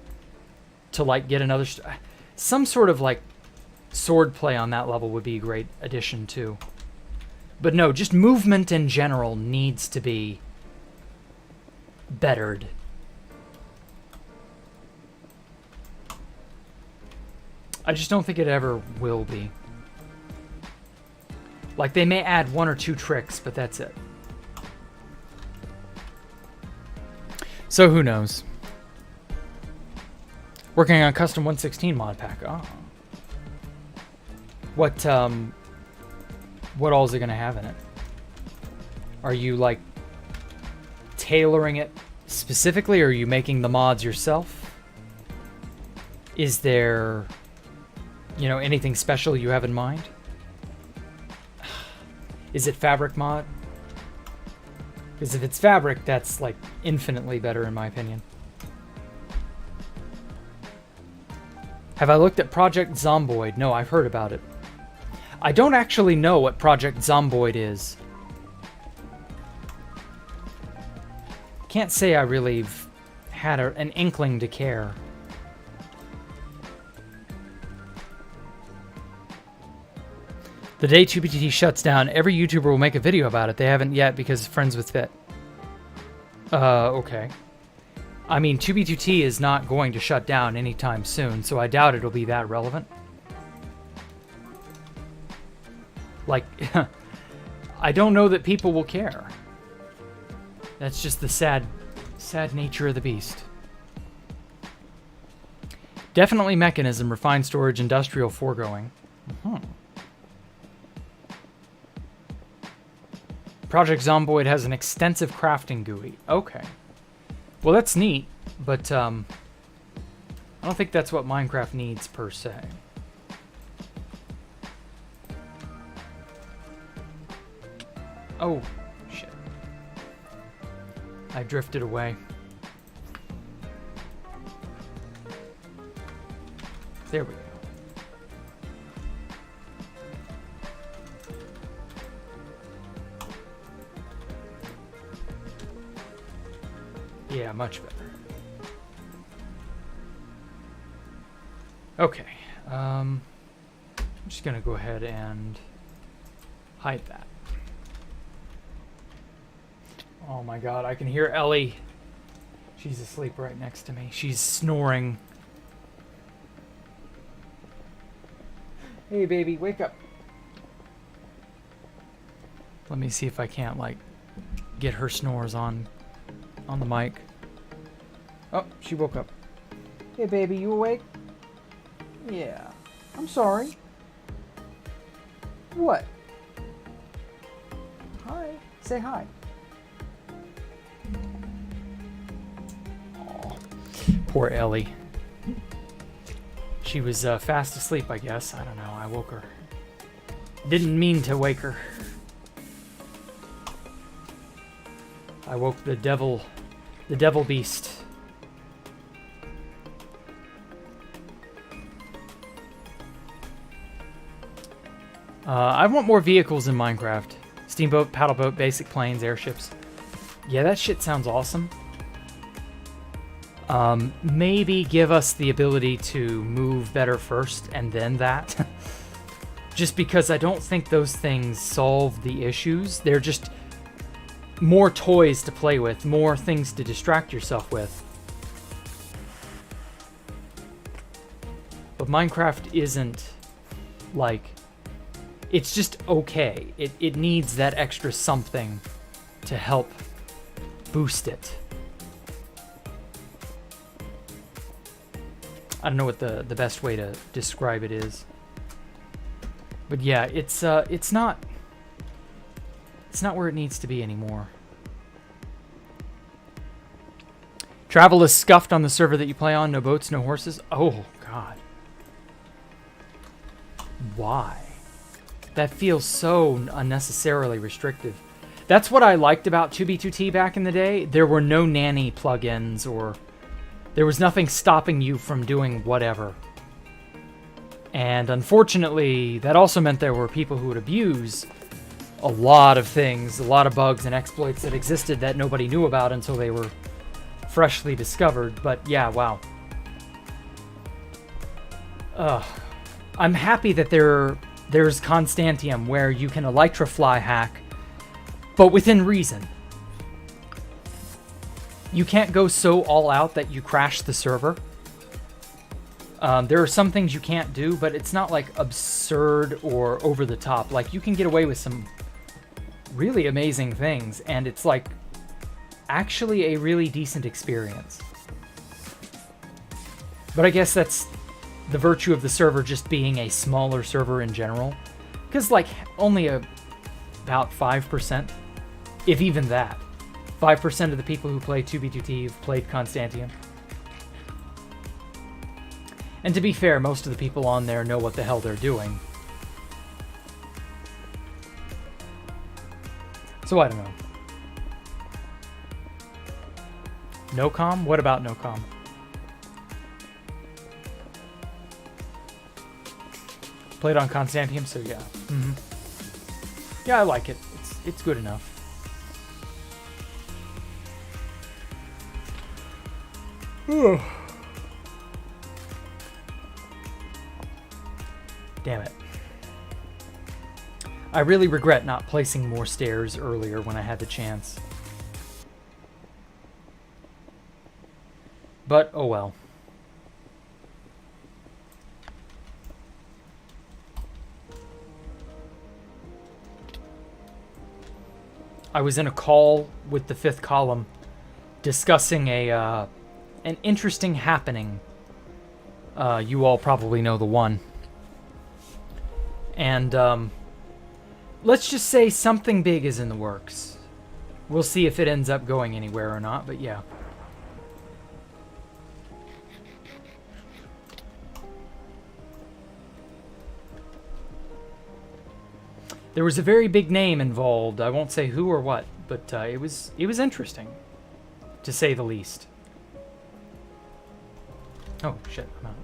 to like get another some sort of like sword play on that level would be a great addition too. But no, just movement in general needs to be bettered. I just don't think it ever will be. Like, they may add one or two tricks, but that's it. So who knows? Working on custom 116 mod pack. Oh. What all is it gonna have in it? Are you like tailoring it specifically, or are you making the mods yourself? Is there, you know, anything special you have in mind? Is it fabric mod? Because if it's fabric, that's like infinitely better in my opinion. Have I looked at Project Zomboid? No, I've heard about it. I don't actually know what Project Zomboid is. Can't say I really had an inkling to care. The day 2BTT shuts down, every YouTuber will make a video about it. They haven't yet because Friends with Fit. Okay. I mean, 2B2T is not going to shut down anytime soon, so I doubt it'll be that relevant. Like, I don't know that people will care. That's just the sad nature of the beast. Definitely mechanism, refined storage, industrial foregoing. Project Zomboid has an extensive crafting GUI. Okay. Well, that's neat, but I don't think that's what Minecraft needs per se. Oh, shit. I drifted away. There we go. Yeah, much better. Okay. I'm just gonna go ahead and hide that. Oh my god, I can hear Ellie. She's asleep right next to me. She's snoring. Hey baby, wake up. Let me see if I can't like get her snores on the mic. Oh, she woke up. Hey baby, you awake? Yeah. I'm sorry. What? Hi. Say hi. Aw. Poor Ellie. She was fast asleep, I guess. I don't know. I woke her. Didn't mean to wake her. I woke the devil beast. I want more vehicles in Minecraft. Steamboat, paddleboat, basic planes, airships. Yeah, that shit sounds awesome. Maybe give us the ability to move better first and then that. Just because I don't think those things solve the issues. They're just more toys to play with, more things to distract yourself with. But Minecraft isn't like... It's just okay. It needs that extra something to help boost it. I don't know what the best way to describe it is. But yeah, it's not where it needs to be anymore. Travel is scuffed on the server that you play on. No boats, no horses. Oh, God. Why? That feels so unnecessarily restrictive. That's what I liked about 2B2T back in the day. There were no nanny plugins, or there was nothing stopping you from doing whatever. And unfortunately, that also meant there were people who would abuse a lot of things, a lot of bugs and exploits that existed that nobody knew about until they were freshly discovered. But yeah, wow. I'm happy that there's Constantium where you can Electrofly hack, but within reason. You can't go so all out that you crash the server. There are some things you can't do, but it's not like absurd or over the top. Like, you can get away with some really amazing things, and it's like actually a really decent experience. But I guess that's the virtue of the server just being a smaller server in general. Because, like, only about 5%, if even that, 5% of the people who play 2B2T have played Constantium. And to be fair, most of the people on there know what the hell they're doing. So I don't know. No-com? What about no-com? Played on Constantium, so yeah. Yeah, I like it. It's good enough. Damn it. I really regret not placing more stairs earlier when I had the chance. But, oh well. I was in a call with the fifth column discussing an interesting happening. You all probably know the one. And let's just say something big is in the works. We'll see if it ends up going anywhere or not, but yeah. There was a very big name involved. I won't say who or what, but it was interesting, to say the least. Oh shit, I'm out.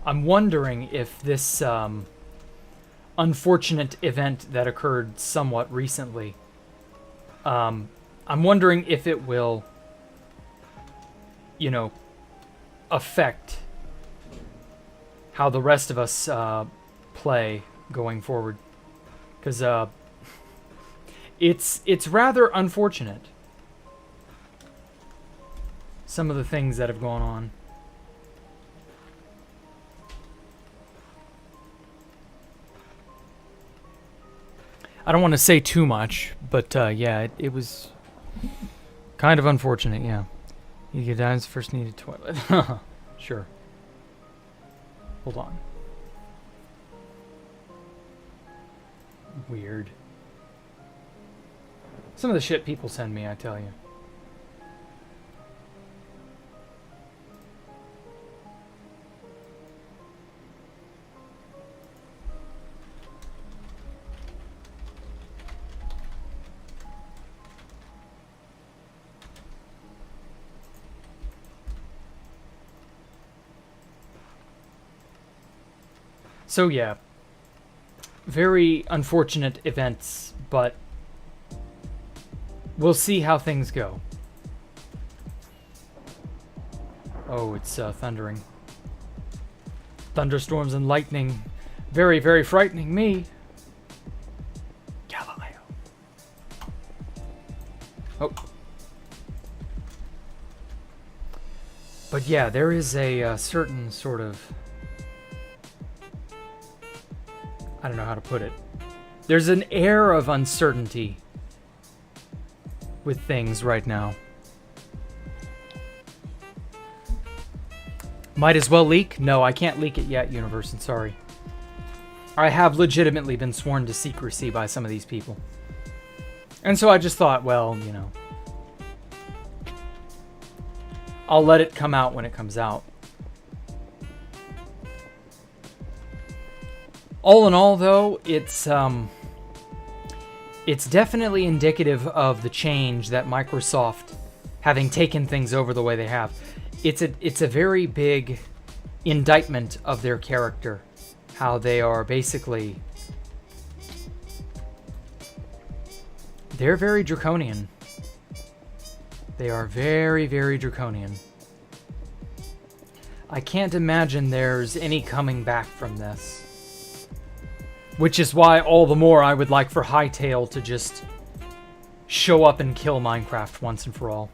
I'm wondering if this unfortunate event that occurred somewhat recently, I'm wondering if it will, you know, affect how the rest of us play going forward. Because it's rather unfortunate, some of the things that have gone on. I don't want to say too much, but yeah, it was kind of unfortunate, yeah. You get dimes first needed toilet. Sure. Hold on. Weird. Some of the shit people send me, I tell you. So yeah, very unfortunate events, but we'll see how things go. Oh, it's thundering. Thunderstorms and lightning. Very, very frightening me. Galileo. Oh. But yeah, there is a certain sort of... I don't know how to put it. There's an air of uncertainty with things right now. Might as well leak? No, I can't leak it yet, Universe, and sorry. I have legitimately been sworn to secrecy by some of these people. And so I just thought, well, you know, I'll let it come out when it comes out. All in all, though, it's definitely indicative of the change that Microsoft, having taken things over the way they have, it's a very big indictment of their character, how they are basically, they're very draconian. They are very, very draconian. I can't imagine there's any coming back from this. Which is why all the more I would like for Hytale to just show up and kill Minecraft once and for all.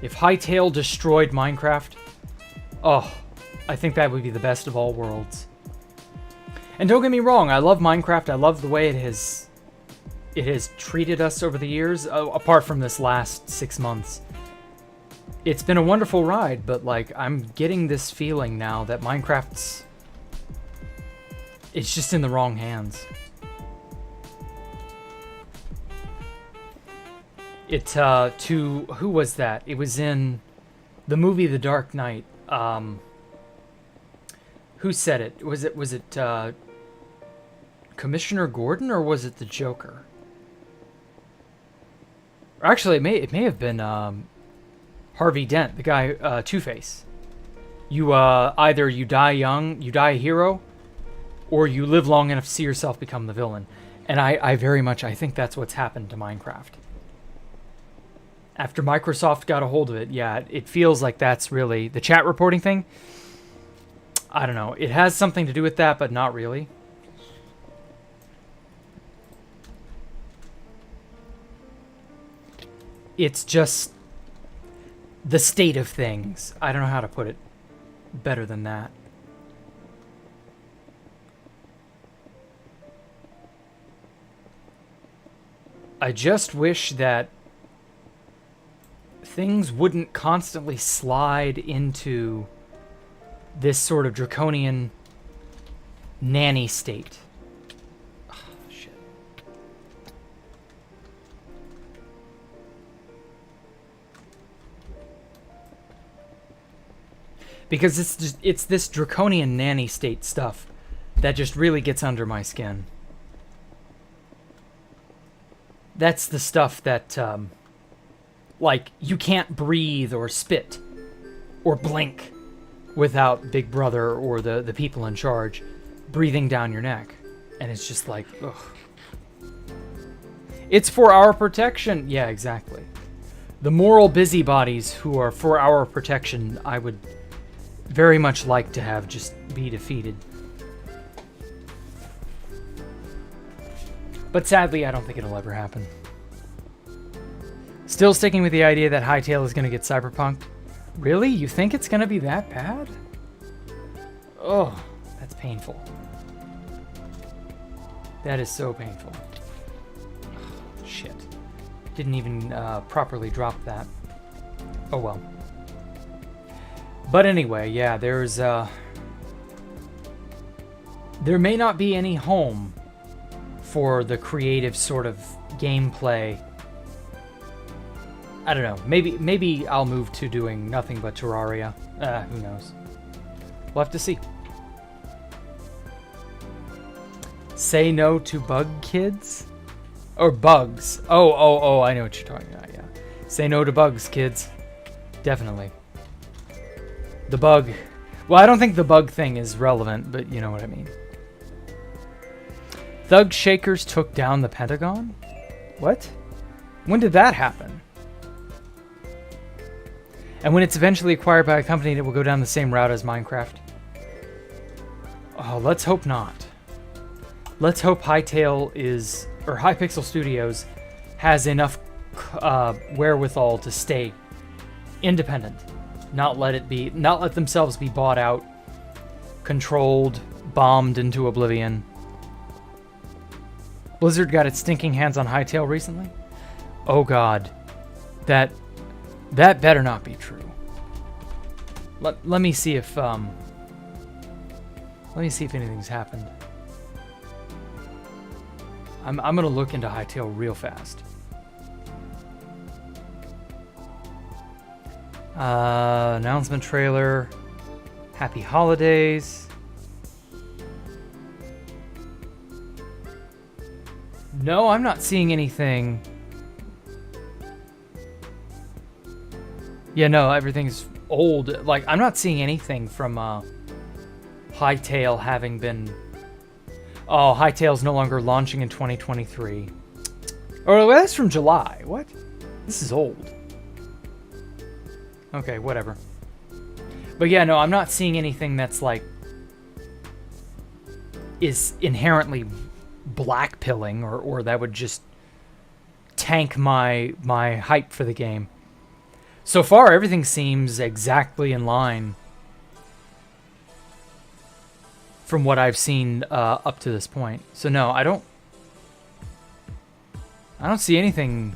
If Hytale destroyed Minecraft, oh, I think that would be the best of all worlds. And don't get me wrong, I love Minecraft. I love the way it has treated us over the years, apart from this last 6 months. It's been a wonderful ride, but like I'm getting this feeling now that it's just in the wrong hands. Who was that? It was in the movie The Dark Knight. Who said it? Was it Commissioner Gordon, or was it the Joker? Or actually, it may have been Harvey Dent, the guy, Two-Face. Either you die young, you die a hero, or you live long enough to see yourself become the villain. And I think that's what's happened to Minecraft. After Microsoft got a hold of it, yeah, it feels like that's really... The chat reporting thing, I don't know. It has something to do with that, but not really. It's just the state of things. I don't know how to put it better than that. I just wish that things wouldn't constantly slide into this sort of draconian nanny state. Oh, shit. Because it's this draconian nanny state stuff that just really gets under my skin. That's the stuff that, like, you can't breathe or spit or blink without Big Brother or the people in charge breathing down your neck. And it's just like, ugh. It's for our protection. Yeah, exactly. The moral busybodies who are for our protection, I would very much like to have just be defeated. But sadly, I don't think it'll ever happen. Still sticking with the idea that Hytale is going to get cyberpunked. Really? You think it's going to be that bad? Oh, that's painful. That is so painful. Shit. Didn't even properly drop that. Oh well. But anyway, yeah, there's there may not be any home for the creative sort of gameplay. I don't know. Maybe I'll move to doing nothing but Terraria. Who knows? We'll have to see. Say no to bug kids? Or bugs. Oh, I know what you're talking about, yeah. Say no to bugs, kids. Definitely. The bug. Well, I don't think the bug thing is relevant, but you know what I mean. Thug Shakers took down the Pentagon? What? When did that happen? And when it's eventually acquired by a company that will go down the same route as Minecraft? Oh, let's hope not. Let's hope Hytale is, or Hypixel Studios has enough wherewithal to stay independent. Not let themselves be bought out, controlled, bombed into oblivion. Blizzard got its stinking hands on Hytale recently? Oh god. That better not be true. Let me see if anything's happened. I'm gonna look into Hytale real fast. Announcement trailer. Happy holidays. No, I'm not seeing anything. Yeah, no, everything's old. Like, I'm not seeing anything from Hytale having been... Oh, Hytale's no longer launching in 2023. Oh, that's from July. What? This is old. Okay, whatever. But yeah, no, I'm not seeing anything that's like... is inherently blackpilling or that would just tank my hype for the game. So far, everything seems exactly in line from what I've seen up to this point. So no, I don't see anything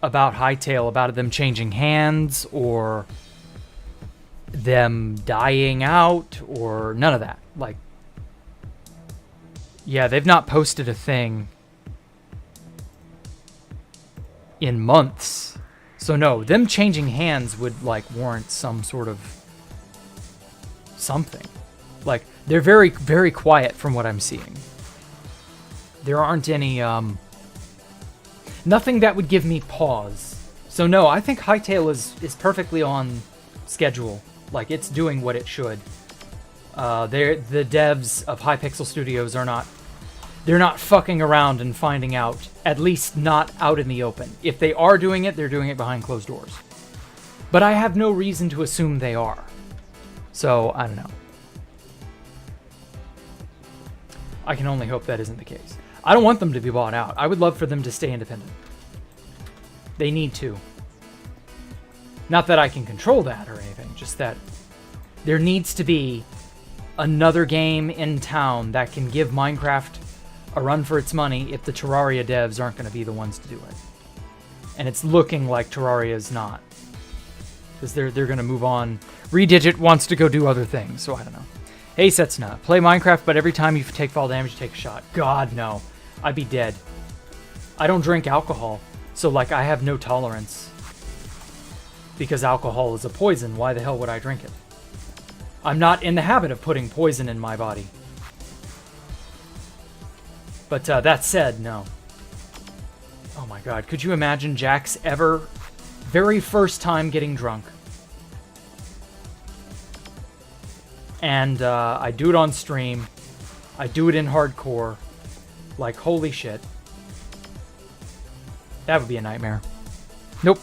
about Hytale, about them changing hands or them dying out or none of that. Like, yeah, they've not posted a thing in months. So no, them changing hands would like warrant some sort of something. Like, they're very, very quiet from what I'm seeing. There aren't any, nothing that would give me pause. So no, I think Hytale is perfectly on schedule. Like, it's doing what it should. The devs of Hypixel Studios are not, they're not fucking around and finding out, at least not out in the open. If they are doing it, they're doing it behind closed doors. But I have no reason to assume they are. So, I don't know. I can only hope that isn't the case. I don't want them to be bought out. I would love for them to stay independent. They need to. Not that I can control that or anything, just that there needs to be another game in town that can give Minecraft a run for its money if the Terraria devs aren't going to be the ones to do it. And it's looking like Terraria is not. Because they're going to move on. Redigit wants to go do other things, so I don't know. Hey, Setsuna, play Minecraft, but every time you take fall damage, you take a shot. God, no. I'd be dead. I don't drink alcohol, so, like, I have no tolerance. Because alcohol is a poison, why the hell would I drink it? I'm not in the habit of putting poison in my body. But that said, no. Oh my god, could you imagine Jack's very first time getting drunk? And I do it on stream. I do it in hardcore. Like, holy shit. That would be a nightmare. Nope.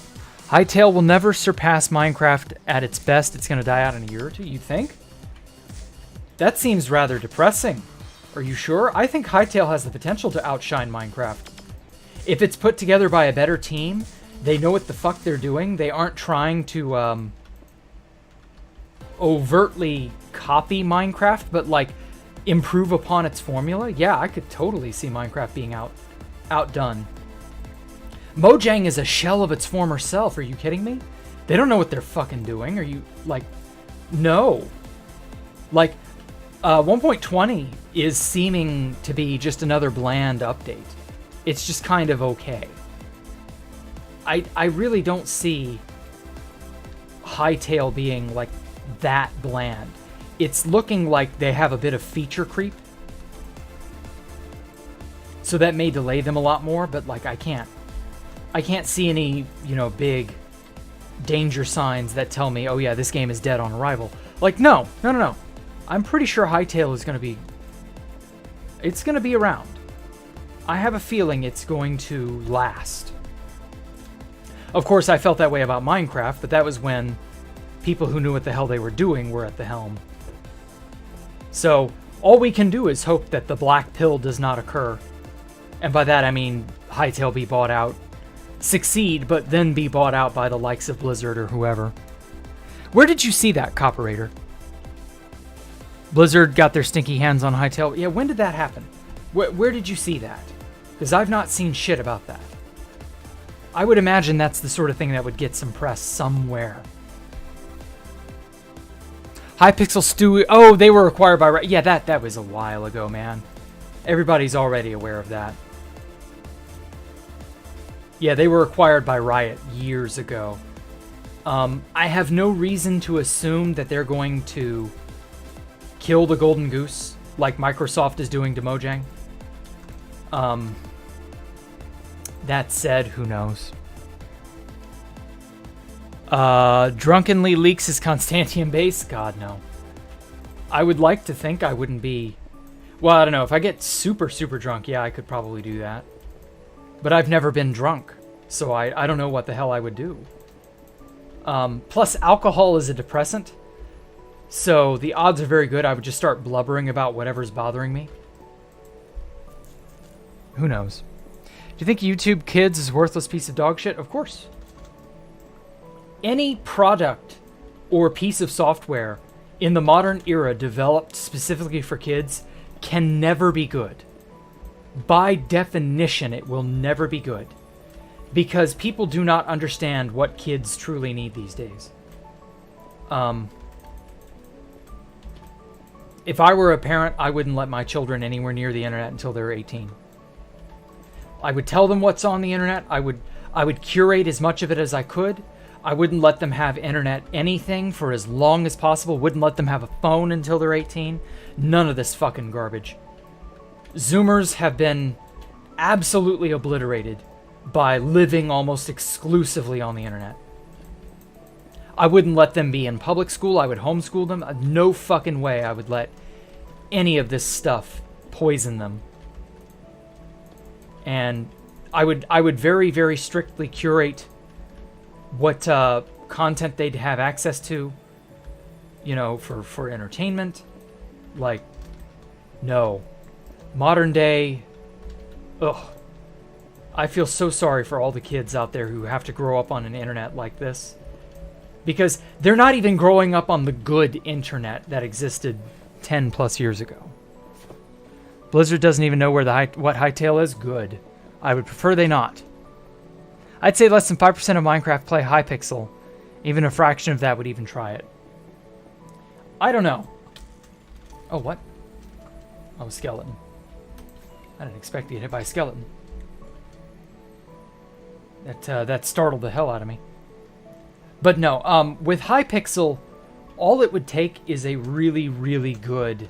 Hytale will never surpass Minecraft at its best. It's going to die out in a year or two, you think? That seems rather depressing. Are you sure? I think Hytale has the potential to outshine Minecraft. If it's put together by a better team, they know what the fuck they're doing. They aren't trying to overtly copy Minecraft, but like improve upon its formula, yeah, I could totally see Minecraft being outdone. Mojang is a shell of its former self. Are you kidding me? They don't know what they're fucking doing. Are you, like, no. Like, 1.20 is seeming to be just another bland update. It's just kind of okay. I really don't see Hytale being, like, that bland. It's looking like they have a bit of feature creep. So that may delay them a lot more, but, like, I can't see any, you know, big danger signs that tell me, oh yeah, this game is dead on arrival. Like, no. I'm pretty sure Hytale is going to be around. I have a feeling it's going to last. Of course, I felt that way about Minecraft, but that was when people who knew what the hell they were doing were at the helm. So, all we can do is hope that the black pill does not occur. And by that I mean Hytale be bought out, succeed, but then be bought out by the likes of Blizzard or whoever. Where did you see that, Copperator? Blizzard got their stinky hands on Hytale. Yeah, when did that happen? Where did you see that? Because I've not seen shit about that. I would imagine that's the sort of thing that would get some press somewhere. Hypixel Stewie. Oh, they were acquired by... Yeah, that was a while ago, man. Everybody's already aware of that. Yeah, they were acquired by Riot years ago. I have no reason to assume that they're going to kill the golden goose like Microsoft is doing to Mojang. That said, who knows? Drunkenly leaks his Constantium base? God, no. I would like to think I wouldn't be... Well, I don't know. If I get super, super drunk, yeah, I could probably do that. But I've never been drunk, so I don't know what the hell I would do. Plus, alcohol is a depressant, so the odds are very good I would just start blubbering about whatever's bothering me. Who knows? Do you think YouTube Kids is a worthless piece of dog shit? Of course. Any product or piece of software in the modern era developed specifically for kids can never be good. By definition, it will never be good. Because people do not understand what kids truly need these days. If I were a parent, I wouldn't let my children anywhere near the internet until they're 18. I would tell them what's on the internet. I would curate as much of it as I could. I wouldn't let them have internet anything for as long as possible. Wouldn't let them have a phone until they're 18. None of this fucking garbage. Zoomers have been absolutely obliterated by living almost exclusively on the internet. I wouldn't let them be in public school. I would homeschool them. No fucking way I would let any of this stuff poison them. And I would very, very strictly curate what content they'd have access to, you know, for entertainment. Like, no. Modern day, ugh. I feel so sorry for all the kids out there who have to grow up on an internet like this. Because they're not even growing up on the good internet that existed 10 plus years ago. Blizzard doesn't even know where what Hytale is. Good. I would prefer they not. I'd say less than 5% of Minecraft play Hypixel. Even a fraction of that would even try it. I don't know. Oh, what? Oh, a skeleton. I didn't expect to get hit by a skeleton. That startled the hell out of me. But no, with Hypixel, all it would take is a really, really good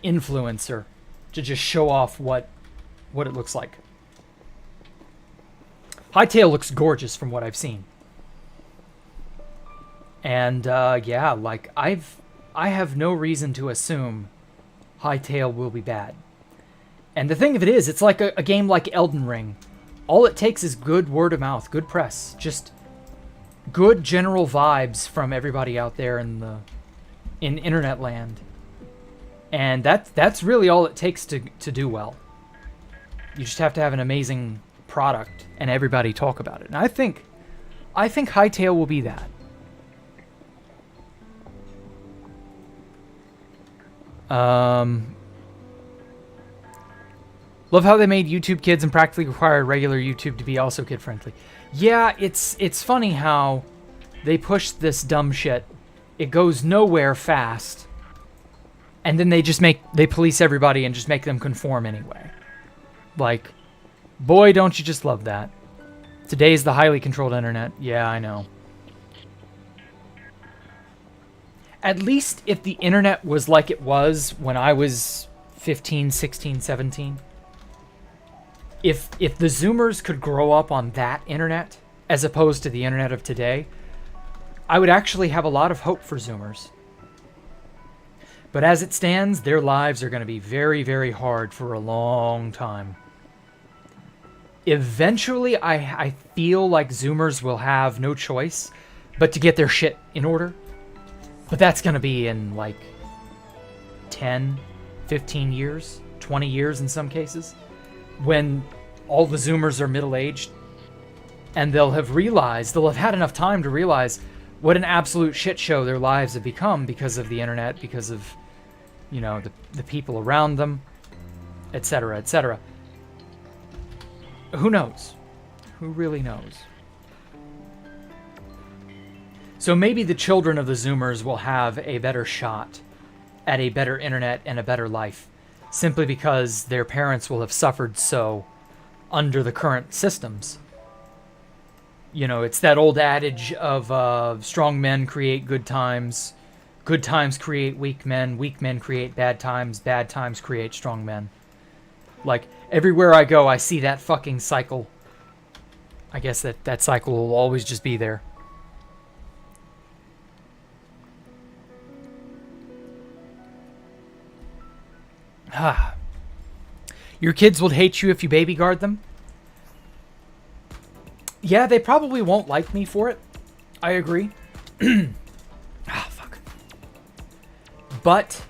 influencer to just show off what it looks like. Hytale looks gorgeous from what I've seen. And yeah, like I have no reason to assume Hytale will be bad. And the thing of it is, it's like a game like Elden Ring. All it takes is good word of mouth, good press, just good general vibes from everybody out there in internet land. And that's really all it takes to do well. You just have to have an amazing product and everybody talk about it. And I think Hytale will be that. Love how they made YouTube Kids and practically required regular YouTube to be also kid friendly. Yeah, it's funny how they push this dumb shit. It goes nowhere fast. And then they police everybody and just make them conform anyway. Like, boy, don't you just love that. Today's the highly controlled internet. Yeah, I know. At least if the internet was like it was when I was 15, 16, 17. If the Zoomers could grow up on that internet, as opposed to the internet of today, I would actually have a lot of hope for Zoomers. But as it stands, their lives are going to be very, very hard for a long time. Eventually, I feel like Zoomers will have no choice but to get their shit in order. But that's going to be in like 10, 15 years, 20 years in some cases, when all the Zoomers are middle-aged, and they'll have had enough time to realize what an absolute shit show their lives have become because of the internet, because of, you know, the people around them, etc., etc. Who knows? Who really knows? So maybe the children of the Zoomers will have a better shot at a better internet and a better life, simply because their parents will have suffered so under the current systems. You know, it's that old adage of strong men create good times create weak men create bad times create strong men. Like, everywhere I go, I see that fucking cycle. I guess that cycle will always just be there. Your kids will hate you if you baby guard them. Yeah, they probably won't like me for it. I agree. Fuck. But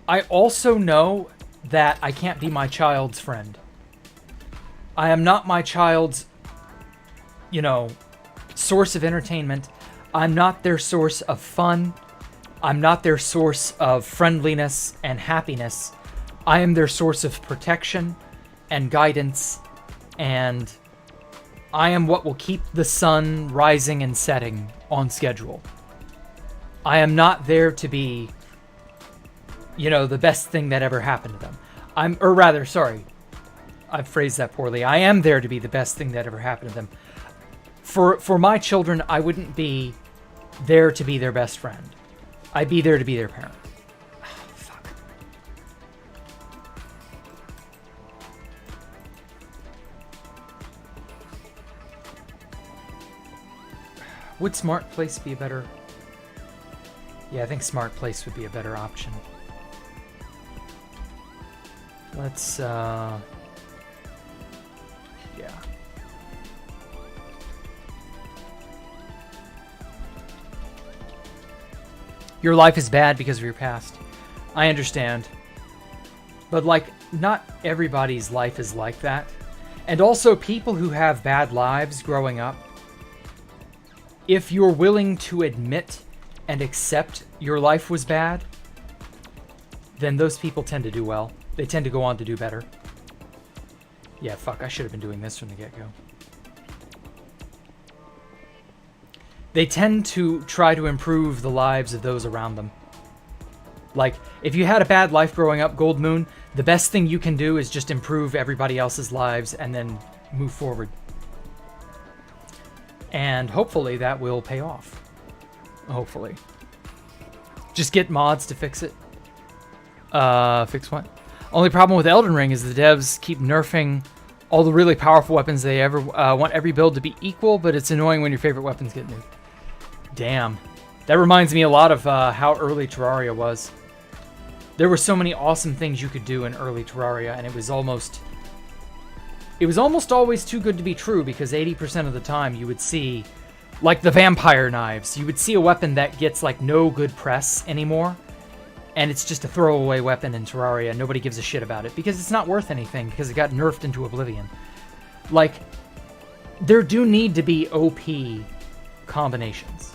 I also know that I can't be my child's friend. I am not my child's, you know, source of entertainment. I'm not their source of fun. I'm not their source of friendliness and happiness. I am their source of protection and guidance, and I am what will keep the sun rising and setting on schedule. I am not there to be, you know, the best thing that ever happened to them. I've phrased that poorly. I am there to be the best thing that ever happened to them. For my children, I wouldn't be there to be their best friend. I'd be there to be their parent. Fuck. Would Smart Place be a better... Yeah, I think Smart Place would be a better option. Let's, yeah. Your life is bad because of your past. I understand. But, like, not everybody's life is like that. And also, people who have bad lives growing up, if you're willing to admit and accept your life was bad, then those people tend to do well. They tend to go on to do better. Yeah, fuck, I should have been doing this from the get-go. They tend to try to improve the lives of those around them. Like, if you had a bad life growing up, Gold Moon, the best thing you can do is just improve everybody else's lives and then move forward. And hopefully that will pay off. Hopefully. Just get mods to fix it. Fix what? Only problem with Elden Ring is the devs keep nerfing all the really powerful weapons they ever want every build to be equal, but it's annoying when your favorite weapons get nuked. Damn. That reminds me a lot of how early Terraria was. There were so many awesome things you could do in early Terraria, and it was almost always too good to be true, because 80% of the time you would see, like the vampire knives, you would see a weapon that gets like no good press anymore, and it's just a throwaway weapon in Terraria. Nobody gives a shit about it because it's not worth anything, because it got nerfed into oblivion. Like, there do need to be OP combinations.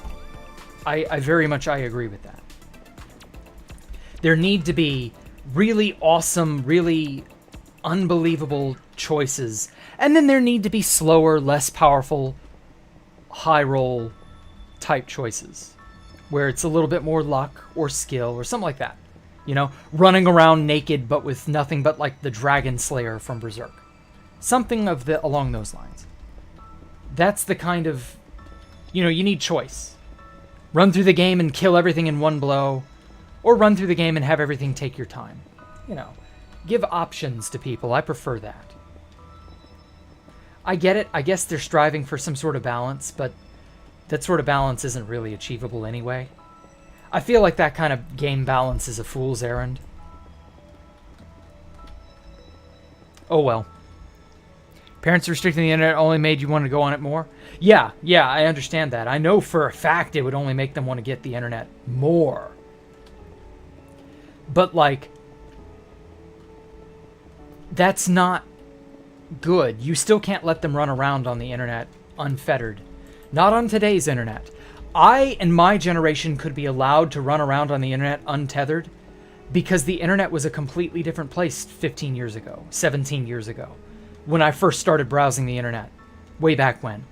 I very much agree with that. There need to be really awesome, really unbelievable choices. And then there need to be slower, less powerful, high roll type choices where it's a little bit more luck or skill or something like that. You know, running around naked but with nothing but like the Dragon Slayer from Berserk. Something along those lines. That's the kind of, you need choice. Run through the game and kill everything in one blow, or run through the game and have everything take your time. Give options to people. I prefer that. I get it. I guess they're striving for some sort of balance, but that sort of balance isn't really achievable anyway. I feel like that kind of game balance is a fool's errand. Oh well. Parents restricting the internet only made you want to go on it more? Yeah, I understand that. I know for a fact it would only make them want to get the internet more. But, like, that's not good. You still can't let them run around on the internet unfettered. Not on today's internet. I and my generation could be allowed to run around on the internet untethered because the internet was a completely different place 15 years ago, 17 years ago, when I first started browsing the internet, way back when.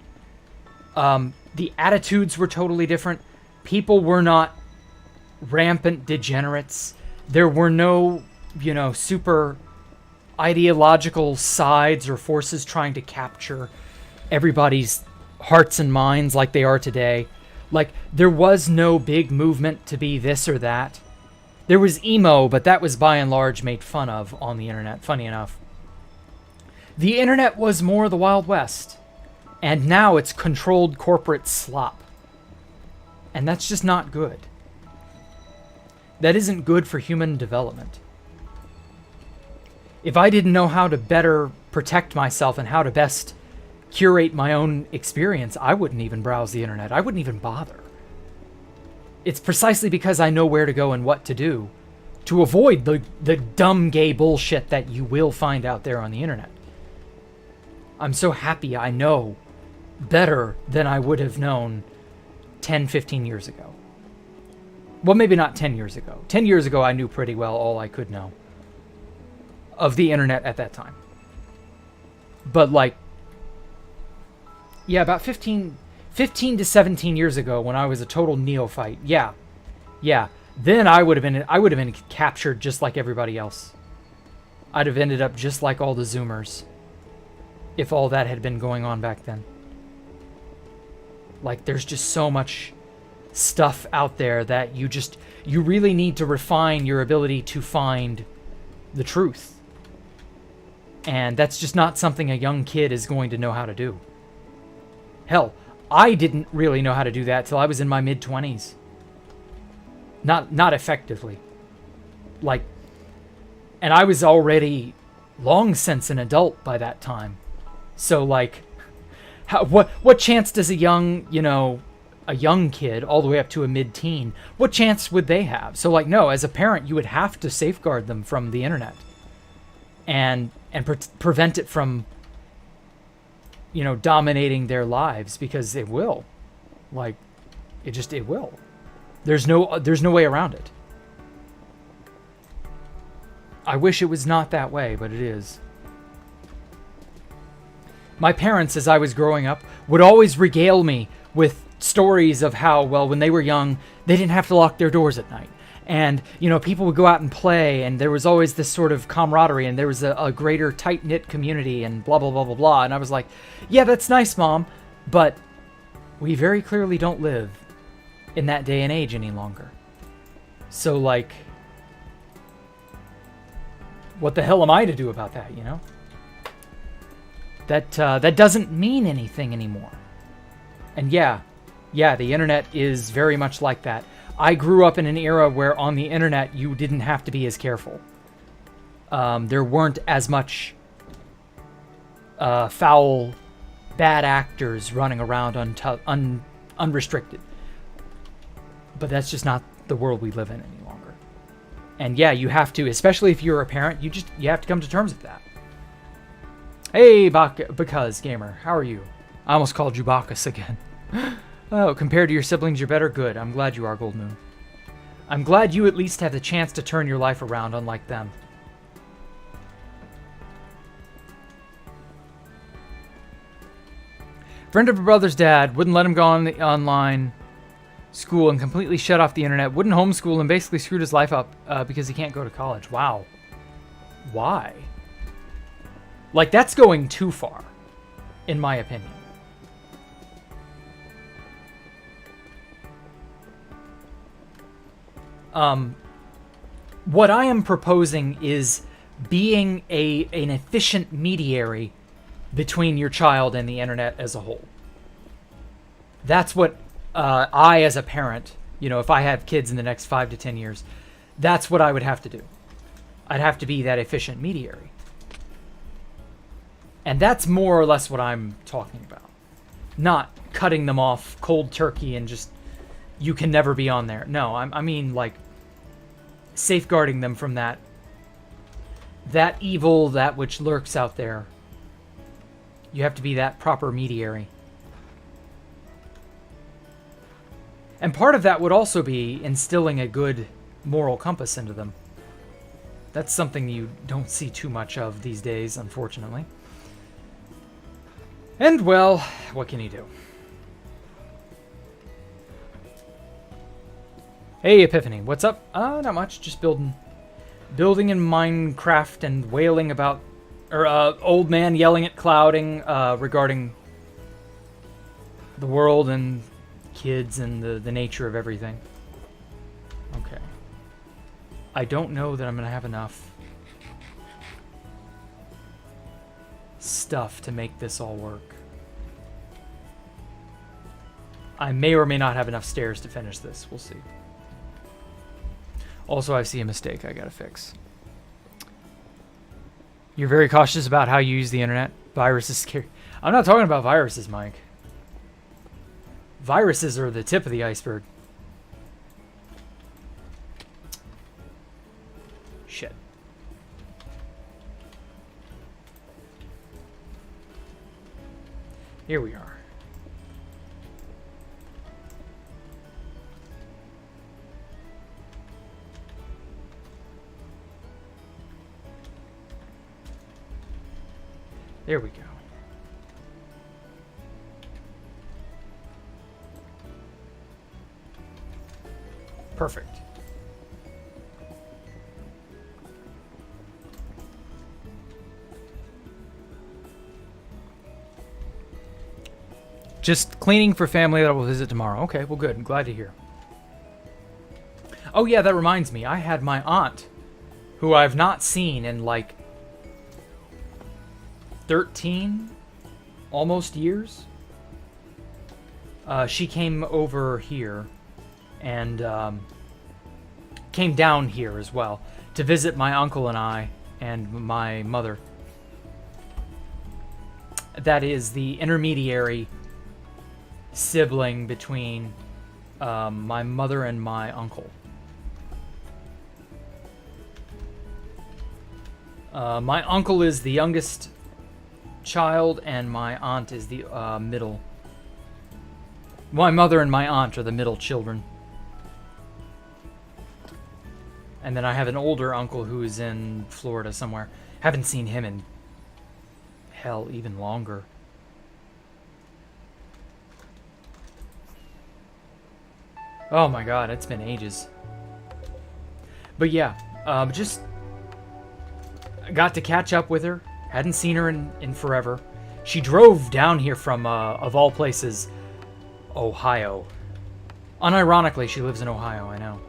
The attitudes were totally different. People were not rampant degenerates. There were no, super ideological sides or forces trying to capture everybody's hearts and minds like they are today. Like, there was no big movement to be this or that. There was emo, but that was by and large made fun of on the internet, funny enough. The internet was more the Wild West, and now it's controlled corporate slop. And that's just not good. That isn't good for human development. If I didn't know how to better protect myself and how to best curate my own experience, I wouldn't even browse the internet. I wouldn't even bother. It's precisely because I know where to go and what to do to avoid the dumb gay bullshit that you will find out there on the internet. I'm so happy I know better than I would have known 10, 15 years ago. Well, maybe not 10 years ago. 10 years ago, I knew pretty well all I could know of the internet at that time. But, like, yeah, about 15 to 17 years ago, when I was a total neophyte, yeah, then I would have been captured just like everybody else. I'd have ended up just like all the Zoomers, if all that had been going on back then. Like, there's just so much stuff out there that you really need to refine your ability to find the truth. And that's just not something a young kid is going to know how to do. Hell, I didn't really know how to do that till I was in my mid-20s. Not effectively. Like, and I was already long since an adult by that time. So, like, what chance does a young kid all the way up to a mid-teen, what chance would they have? So, like, no, as a parent, you would have to safeguard them from the internet and prevent it from, dominating their lives, because it will. Like, it will. There's no way around it. I wish it was not that way, but it is. My parents, as I was growing up, would always regale me with stories of how, well, when they were young, they didn't have to lock their doors at night. And, people would go out and play, and there was always this sort of camaraderie, and there was a greater tight-knit community, and blah, blah, blah, blah, blah. And I was like, yeah, that's nice, Mom, but we very clearly don't live in that day and age any longer. So, like, what the hell am I to do about that, That doesn't mean anything anymore. And yeah, the internet is very much like that. I grew up in an era where on the internet you didn't have to be as careful. There weren't as much foul, bad actors running around unrestricted. But that's just not the world we live in any longer. And yeah, you have to, especially if you're a parent, you have to come to terms with that. Hey, Because Gamer, how are you? I almost called you Bacchus again. Oh, compared to your siblings, you're better? Good. I'm glad you are, Gold Moon. I'm glad you at least have the chance to turn your life around, unlike them. Friend of a brother's dad wouldn't let him go on the online school and completely shut off the internet. Wouldn't homeschool and basically screwed his life up because he can't go to college. Wow. Why? Like, that's going too far, in my opinion. What I am proposing is being an efficient mediary between your child and the internet as a whole. That's what I, as a parent, if I have kids in the next 5 to 10 years, that's what I would have to do. I'd have to be that efficient mediary. And that's more or less what I'm talking about. Not cutting them off cold turkey and just, you can never be on there. No, I mean, like, safeguarding them from that evil, that which lurks out there. You have to be that proper mediary. And part of that would also be instilling a good moral compass into them. That's something you don't see too much of these days, unfortunately. And, well, what can you do? Hey, Epiphany, what's up? Not much, just building in Minecraft and wailing about, or old man yelling at clouding regarding the world and kids and the nature of everything. Okay. I don't know that I'm going to have enough stuff to make this all work. I may or may not have enough stairs to finish this. We'll see. Also, I see a mistake I gotta fix. You're very cautious about how you use the internet. Viruses scary. I'm not talking about viruses, Mike. Viruses are the tip of the iceberg. Shit. Here we are. There we go. Perfect. Just cleaning for family that will visit tomorrow. Okay, well, good. I'm glad to hear. Oh, yeah, that reminds me. I had my aunt, who I've not seen in, like, 13 almost years. She came over here and came down here as well to visit my uncle and I and my mother. That is the intermediary sibling between my mother and my uncle. My uncle is the youngest child, and my aunt is the middle. My mother and my aunt are the middle children. And then I have an older uncle who is in Florida somewhere. Haven't seen him in, hell, even longer. Oh my god, it's been ages. But yeah, just got to catch up with her. Hadn't seen her in forever. She drove down here from, of all places, Ohio. Unironically, she lives in Ohio, I know.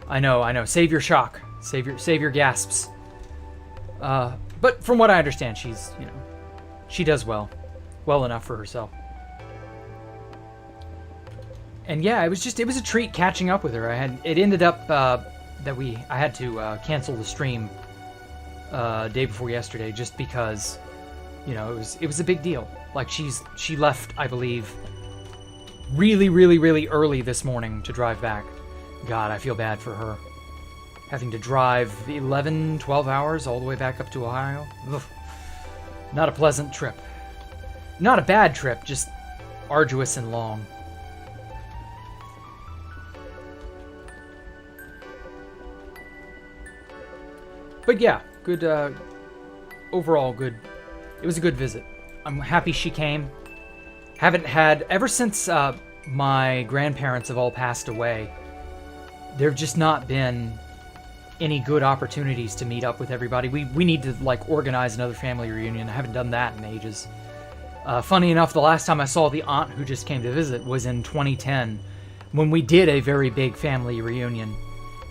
I know. Save your shock. Save your gasps. But from what I understand, she's, she does well. Well enough for herself. And yeah, it was a treat catching up with her. It ended up that I had to cancel the stream day before yesterday, just because, it was a big deal. Like, she left, I believe, really, really, really early this morning to drive back. God, I feel bad for her. Having to drive 11, 12 hours all the way back up to Ohio. Ugh. Not a pleasant trip. Not a bad trip, just arduous and long. But yeah, good, overall good. It was a good visit. I'm happy she came. Haven't had, ever since my grandparents have all passed away, there have just not been any good opportunities to meet up with everybody. We need to, like, organize another family reunion. I haven't done that in ages. Funny enough, the last time I saw the aunt who just came to visit was in 2010, when we did a very big family reunion.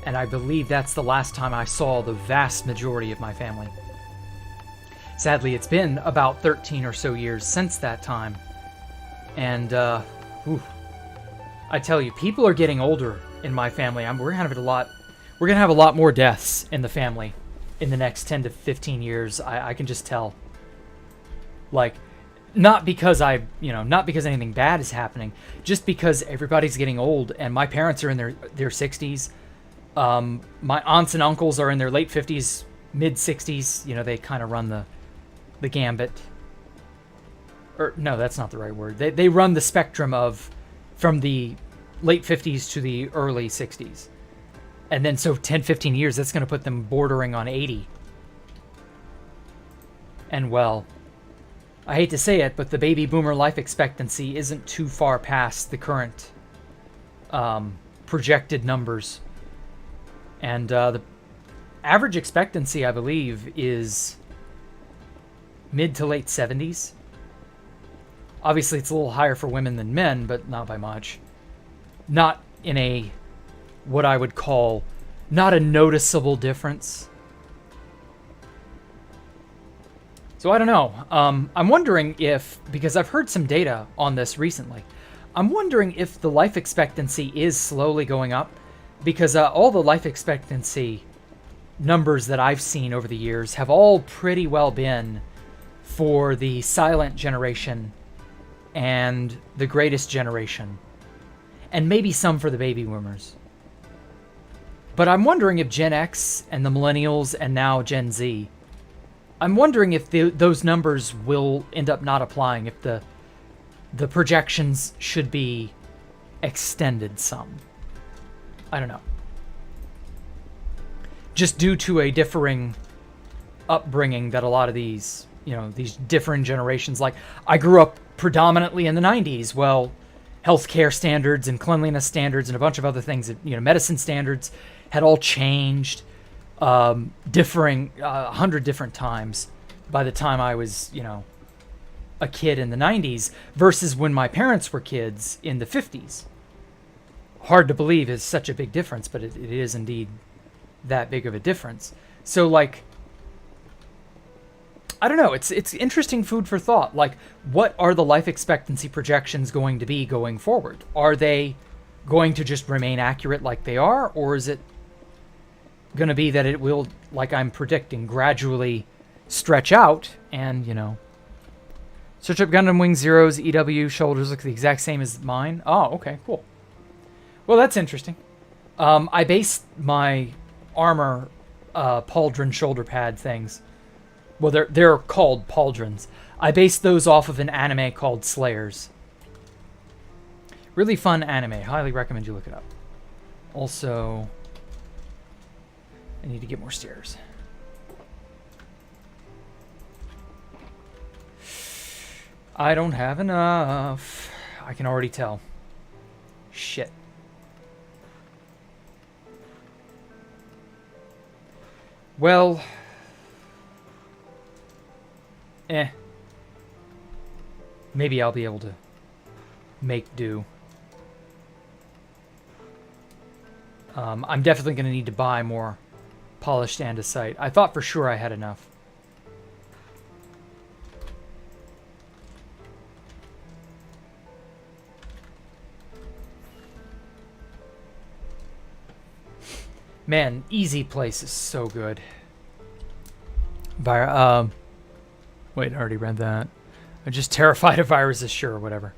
And I believe that's the last time I saw the vast majority of my family. Sadly, it's been about 13 or so years since that time. And, I tell you, people are getting older in my family. We're gonna have a lot more deaths in the family in the next 10 to 15 years. I can just tell. Like, not because not because anything bad is happening, just because everybody's getting old, and my parents are in their 60s. My aunts and uncles are in their late 50s, mid 60s. You know, they kind of run the gambit. Or no, that's not the right word. They run the spectrum from the late 50s to the early 60s. And then so 10, 15 years, that's going to put them bordering on 80. And well, I hate to say it, but the baby boomer life expectancy isn't too far past the current projected numbers. And the average expectancy, I believe, is mid to late 70s. Obviously, it's a little higher for women than men, but not by much. Not in a, what I would call, not a noticeable difference. So I don't know. I'm wondering if, because I've heard some data on this recently, I'm wondering if the life expectancy is slowly going up, because all the life expectancy numbers that I've seen over the years have all pretty well been for the silent generation and the greatest generation, and maybe some for the baby boomers. But I'm wondering if Gen X and the millennials and now Gen Z, I'm wondering if those numbers will end up not applying, if the projections should be extended some. I don't know. Just due to a differing upbringing that a lot of these different generations, like I grew up predominantly in the 90s. Well, healthcare standards and cleanliness standards and a bunch of other things, medicine standards had all changed, differing 100 different times by the time I was, a kid in the 90s versus when my parents were kids in the 50s. Hard to believe is such a big difference, but it is indeed that big of a difference. So, like, I don't know. It's interesting food for thought. Like, what are the life expectancy projections going to be going forward? Are they going to just remain accurate like they are, or is it going to be that it will, like I'm predicting, gradually stretch out and, Search up Gundam Wing Zero's EW shoulders look the exact same as mine. Oh, okay, cool. Well, that's interesting. I based my armor pauldron shoulder pad things. Well, they're called pauldrons. I based those off of an anime called Slayers. Really fun anime. Highly recommend you look it up. Also, I need to get more stairs. I don't have enough. I can already tell. Shit. Well, maybe I'll be able to make do. I'm definitely going to need to buy more polished andesite. I thought for sure I had enough. Man, Easy Place is so good. Wait, I already read that. I'm just terrified of viruses, sure, whatever.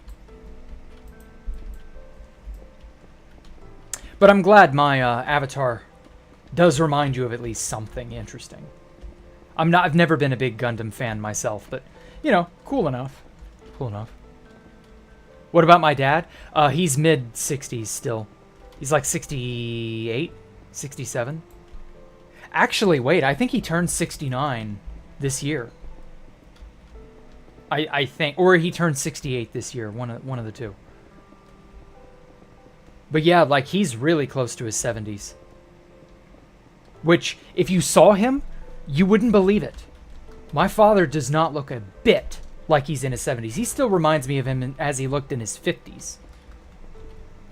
But I'm glad my avatar does remind you of at least something interesting. I've never been a big Gundam fan myself, but, cool enough. Cool enough. What about my dad? He's mid-60s still. He's like 68, 67. Actually, wait, I think he turned 69 this year. I think, or he turned 68 this year, one of the two. But yeah, like, he's really close to his 70s. Which, if you saw him, you wouldn't believe it. My father does not look a bit like he's in his 70s. He still reminds me of him as he looked in his 50s.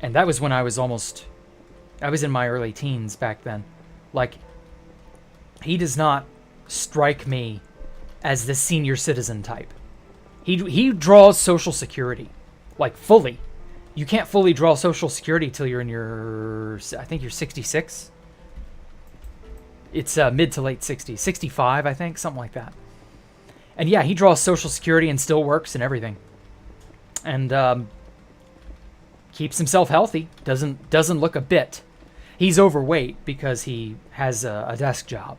And that was when I was in my early teens back then. Like, he does not strike me as the senior citizen type. He draws Social Security, like, fully. You can't fully draw Social Security till you're in I think you're 66. It's mid to late 60s, 65, I think, something like that. And yeah, he draws Social Security and still works and everything, and keeps himself healthy. Doesn't look a bit. He's overweight because he has a desk job,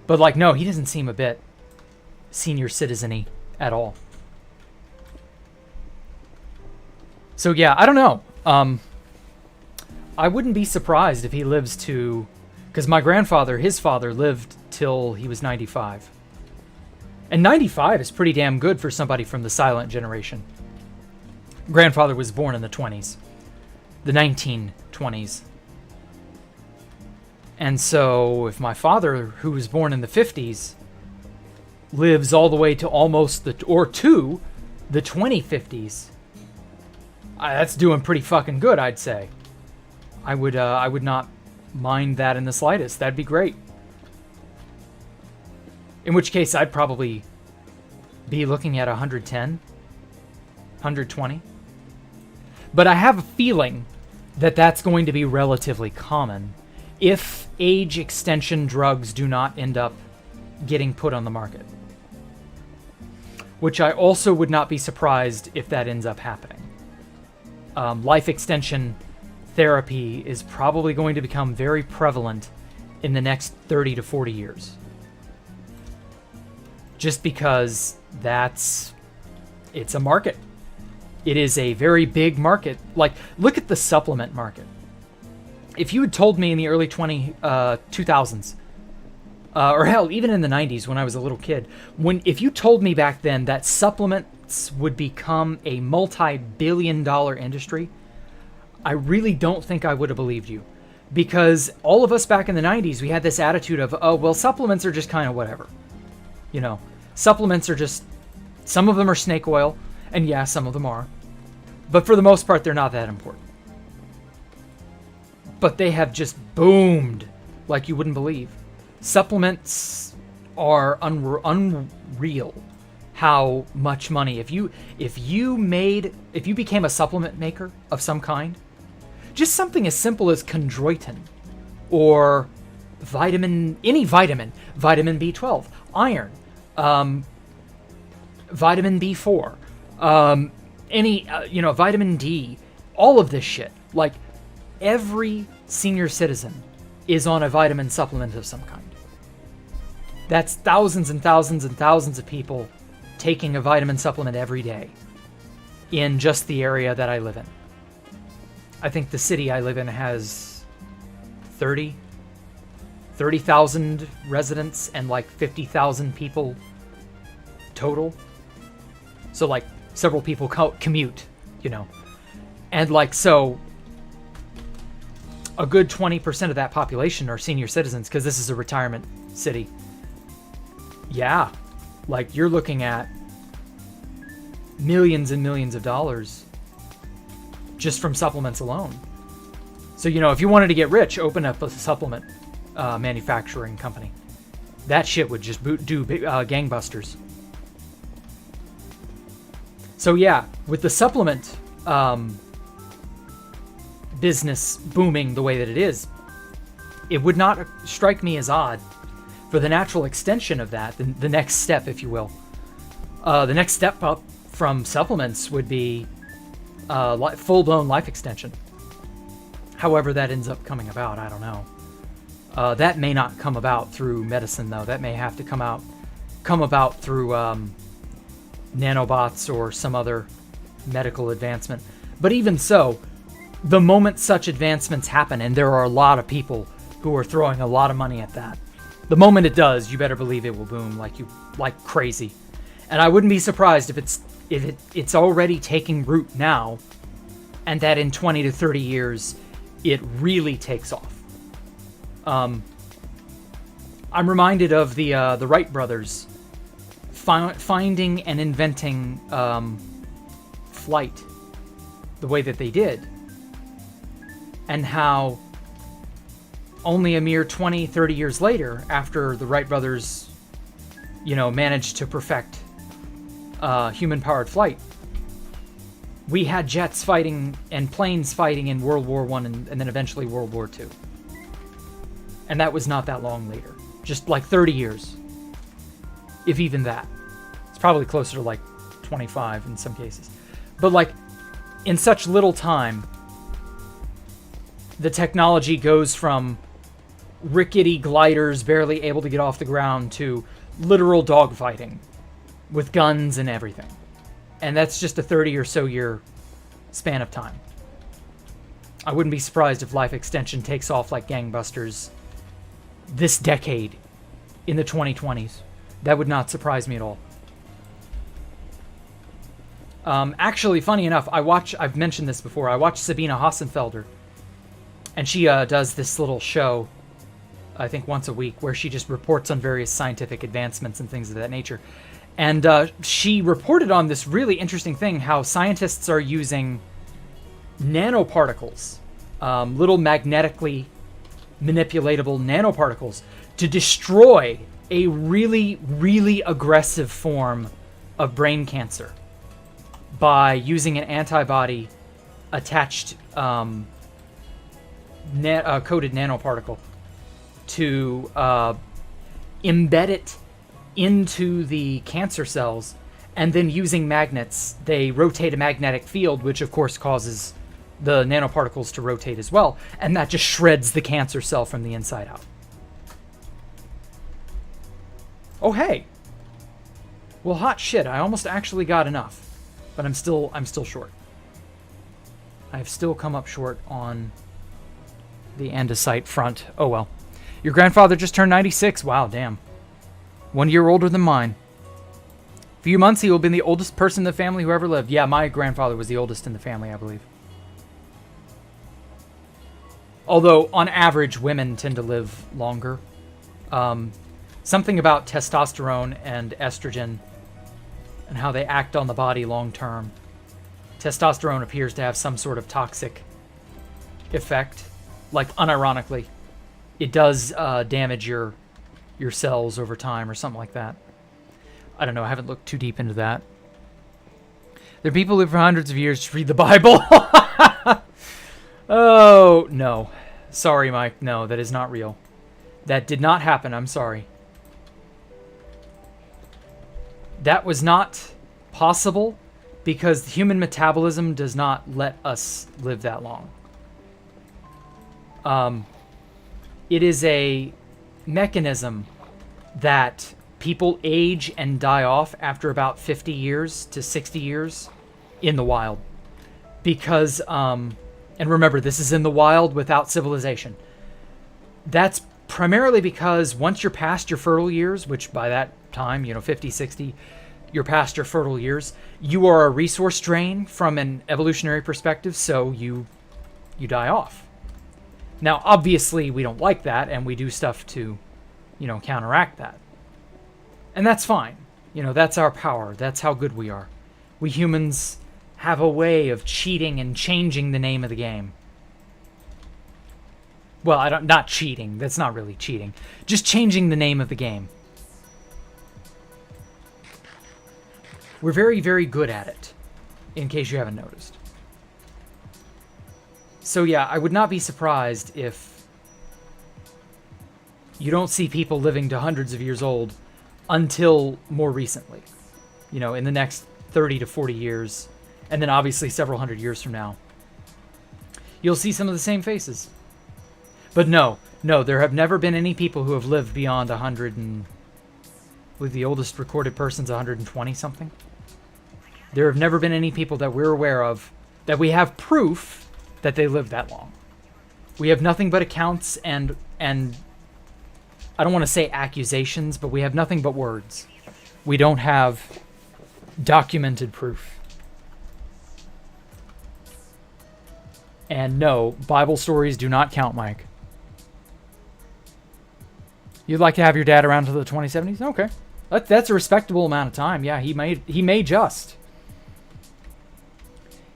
but like, no, he doesn't seem a bit senior citizen-y at all. So yeah, I don't know. I wouldn't be surprised if he lives to, because my grandfather, his father, lived till he was 95. And 95 is pretty damn good for somebody from the silent generation. Grandfather was born in the 20s, the 1920s. And so if my father, who was born in the 50s, lives all the way to almost the 2050s, that's doing pretty fucking good, I'd say. I would not mind that in the slightest. That'd be great. In which case, I'd probably be looking at 110, 120. But I have a feeling that that's going to be relatively common if age extension drugs do not end up getting put on the market. Which I also would not be surprised if that ends up happening. Life extension therapy is probably going to become very prevalent in the next 30 to 40 years. Just because it's a market. It is a very big market. Like, look at the supplement market. If you had told me in the early 2000s, or hell, even in the 90s when I was a little kid, if you told me back then that supplements would become a multi-billion-dollar industry, I really don't think I would have believed you. Because all of us back in the 90s, we had this attitude of, oh, well, supplements are just kind of whatever. You know, supplements are just, some of them are snake oil, and yeah, some of them are. But for the most part, they're not that important. But they have just boomed like you wouldn't believe. Supplements are unreal. How much money, if you became a supplement maker of some kind, just something as simple as chondroitin, or vitamin B12, iron, vitamin B4, vitamin D, all of this shit. Like, every senior citizen is on a vitamin supplement of some kind. That's thousands and thousands and thousands of people taking a vitamin supplement every day in just the area that I live in. I think the city I live in has 30,000 residents and like 50,000 people total. So like several people commute, you know. And like, so a good 20% of that population are senior citizens because this is a retirement city. Yeah, like you're looking at millions and millions of dollars just from supplements alone. So, you know, if you wanted to get rich, open up a supplement manufacturing company. That shit would just do gangbusters. So yeah, with the supplement business booming the way that it is, it would not strike me as odd for the natural extension of that, the next step, if you will. The next step up from supplements would be full-blown life extension. However that ends up coming about, I don't know. That may not come about through medicine, though. That may have to come about through nanobots or some other medical advancement. But even so, the moment such advancements happen, and there are a lot of people who are throwing a lot of money at that, The moment it does, you better believe it will boom like crazy. And I wouldn't be surprised if it's already taking root now, and that in 20 to 30 years, it really takes off. I'm reminded of the Wright brothers finding and inventing flight the way that they did, and how only a mere 20, 30 years later, after the Wright brothers, managed to perfect human-powered flight, we had jets fighting and planes fighting in World War I and then eventually World War II. And that was not that long later. Just like 30 years. If even that. It's probably closer to like 25 in some cases. But like, in such little time, the technology goes from rickety gliders barely able to get off the ground to literal dogfighting with guns and everything. And that's just a 30 or so year span of time. I wouldn't be surprised if life extension takes off like gangbusters this decade in the 2020s. That would not surprise me at all. Actually, funny enough, I've mentioned this before, I watched Sabina Hassenfelder, and she does this little show, I think once a week, where she just reports on various scientific advancements and things of that nature. And she reported on this really interesting thing, how scientists are using nanoparticles, little magnetically manipulatable nanoparticles, to destroy a really, really aggressive form of brain cancer by using an antibody attached coated nanoparticle to embed it into the cancer cells, and then using magnets, they rotate a magnetic field, which of course causes the nanoparticles to rotate as well, and that just shreds the cancer cell from the inside out. Oh hey, well hot shit, I almost actually got enough, but I'm still short. I've still come up short on the andesite front. Oh well. Your grandfather just turned 96. Wow, damn. 1 year older than mine. A few months, he will have been the oldest person in the family who ever lived. Yeah, my grandfather was the oldest in the family, I believe. Although, on average, women tend to live longer. Something about testosterone and estrogen and how they act on the body long term. Testosterone appears to have some sort of toxic effect. Like, unironically. It does damage your cells over time or something like that. I don't know. I haven't looked too deep into that. There are people who live for hundreds of years to read the Bible. Oh, no. Sorry, Mike. No, that is not real. That did not happen. I'm sorry. That was not possible because human metabolism does not let us live that long. It is a mechanism that people age and die off after about 50 years to 60 years in the wild. Because, and remember, this is in the wild without civilization. That's primarily because once you're past your fertile years, which by that time, 50, 60, you're past your fertile years, you are a resource drain from an evolutionary perspective, so you die off. Now, obviously, we don't like that, and we do stuff to, counteract that. And that's fine. That's our power. That's how good we are. We humans have a way of cheating and changing the name of the game. Well, not cheating. That's not really cheating. Just changing the name of the game. We're very, very good at it, in case you haven't noticed. So yeah, I would not be surprised if you don't see people living to hundreds of years old until more recently. In the next 30 to 40 years, and then obviously several hundred years from now. You'll see some of the same faces. But no, there have never been any people who have lived beyond 100 and... I believe the oldest recorded person's 120 something. There have never been any people that we're aware of that we have proof that they lived that long. We have nothing but accounts and I don't want to say accusations, but we have nothing but words. We don't have documented proof. And no, Bible stories do not count, Mike. You'd like to have your dad around to the 2070s? Okay. That's a respectable amount of time. Yeah, he may just.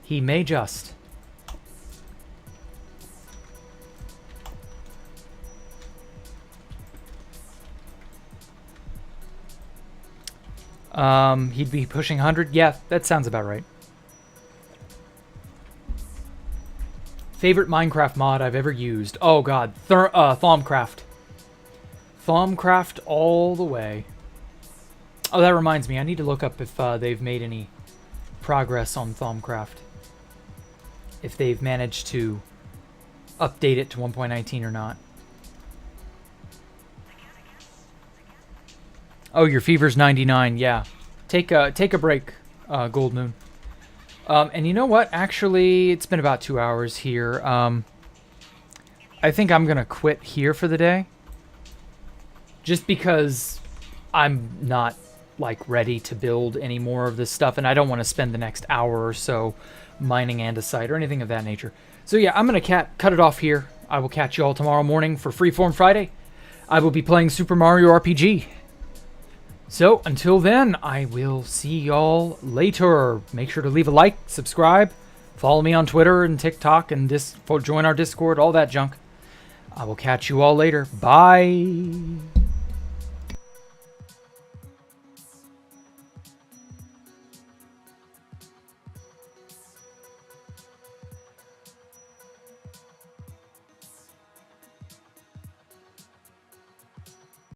He may just. He'd be pushing 100. Yeah, that sounds about right. Favorite Minecraft mod I've ever used? Oh god, Thaumcraft. Thaumcraft all the way. Oh, that reminds me. I need to look up if they've made any progress on Thaumcraft. If they've managed to update it to 1.19 or not. Oh, your fever's 99. Yeah. Take a break, Gold Moon. And you know what? Actually, it's been about 2 hours here. I think I'm going to quit here for the day. Just because I'm not, like, ready to build any more of this stuff. And I don't want to spend the next hour or so mining andesite or anything of that nature. So yeah, I'm going to cut it off here. I will catch you all tomorrow morning for Freeform Friday. I will be playing Super Mario RPG. So, until then, I will see y'all later. Make sure to leave a like, subscribe, follow me on Twitter and TikTok, and join our Discord, all that junk. I will catch you all later. Bye.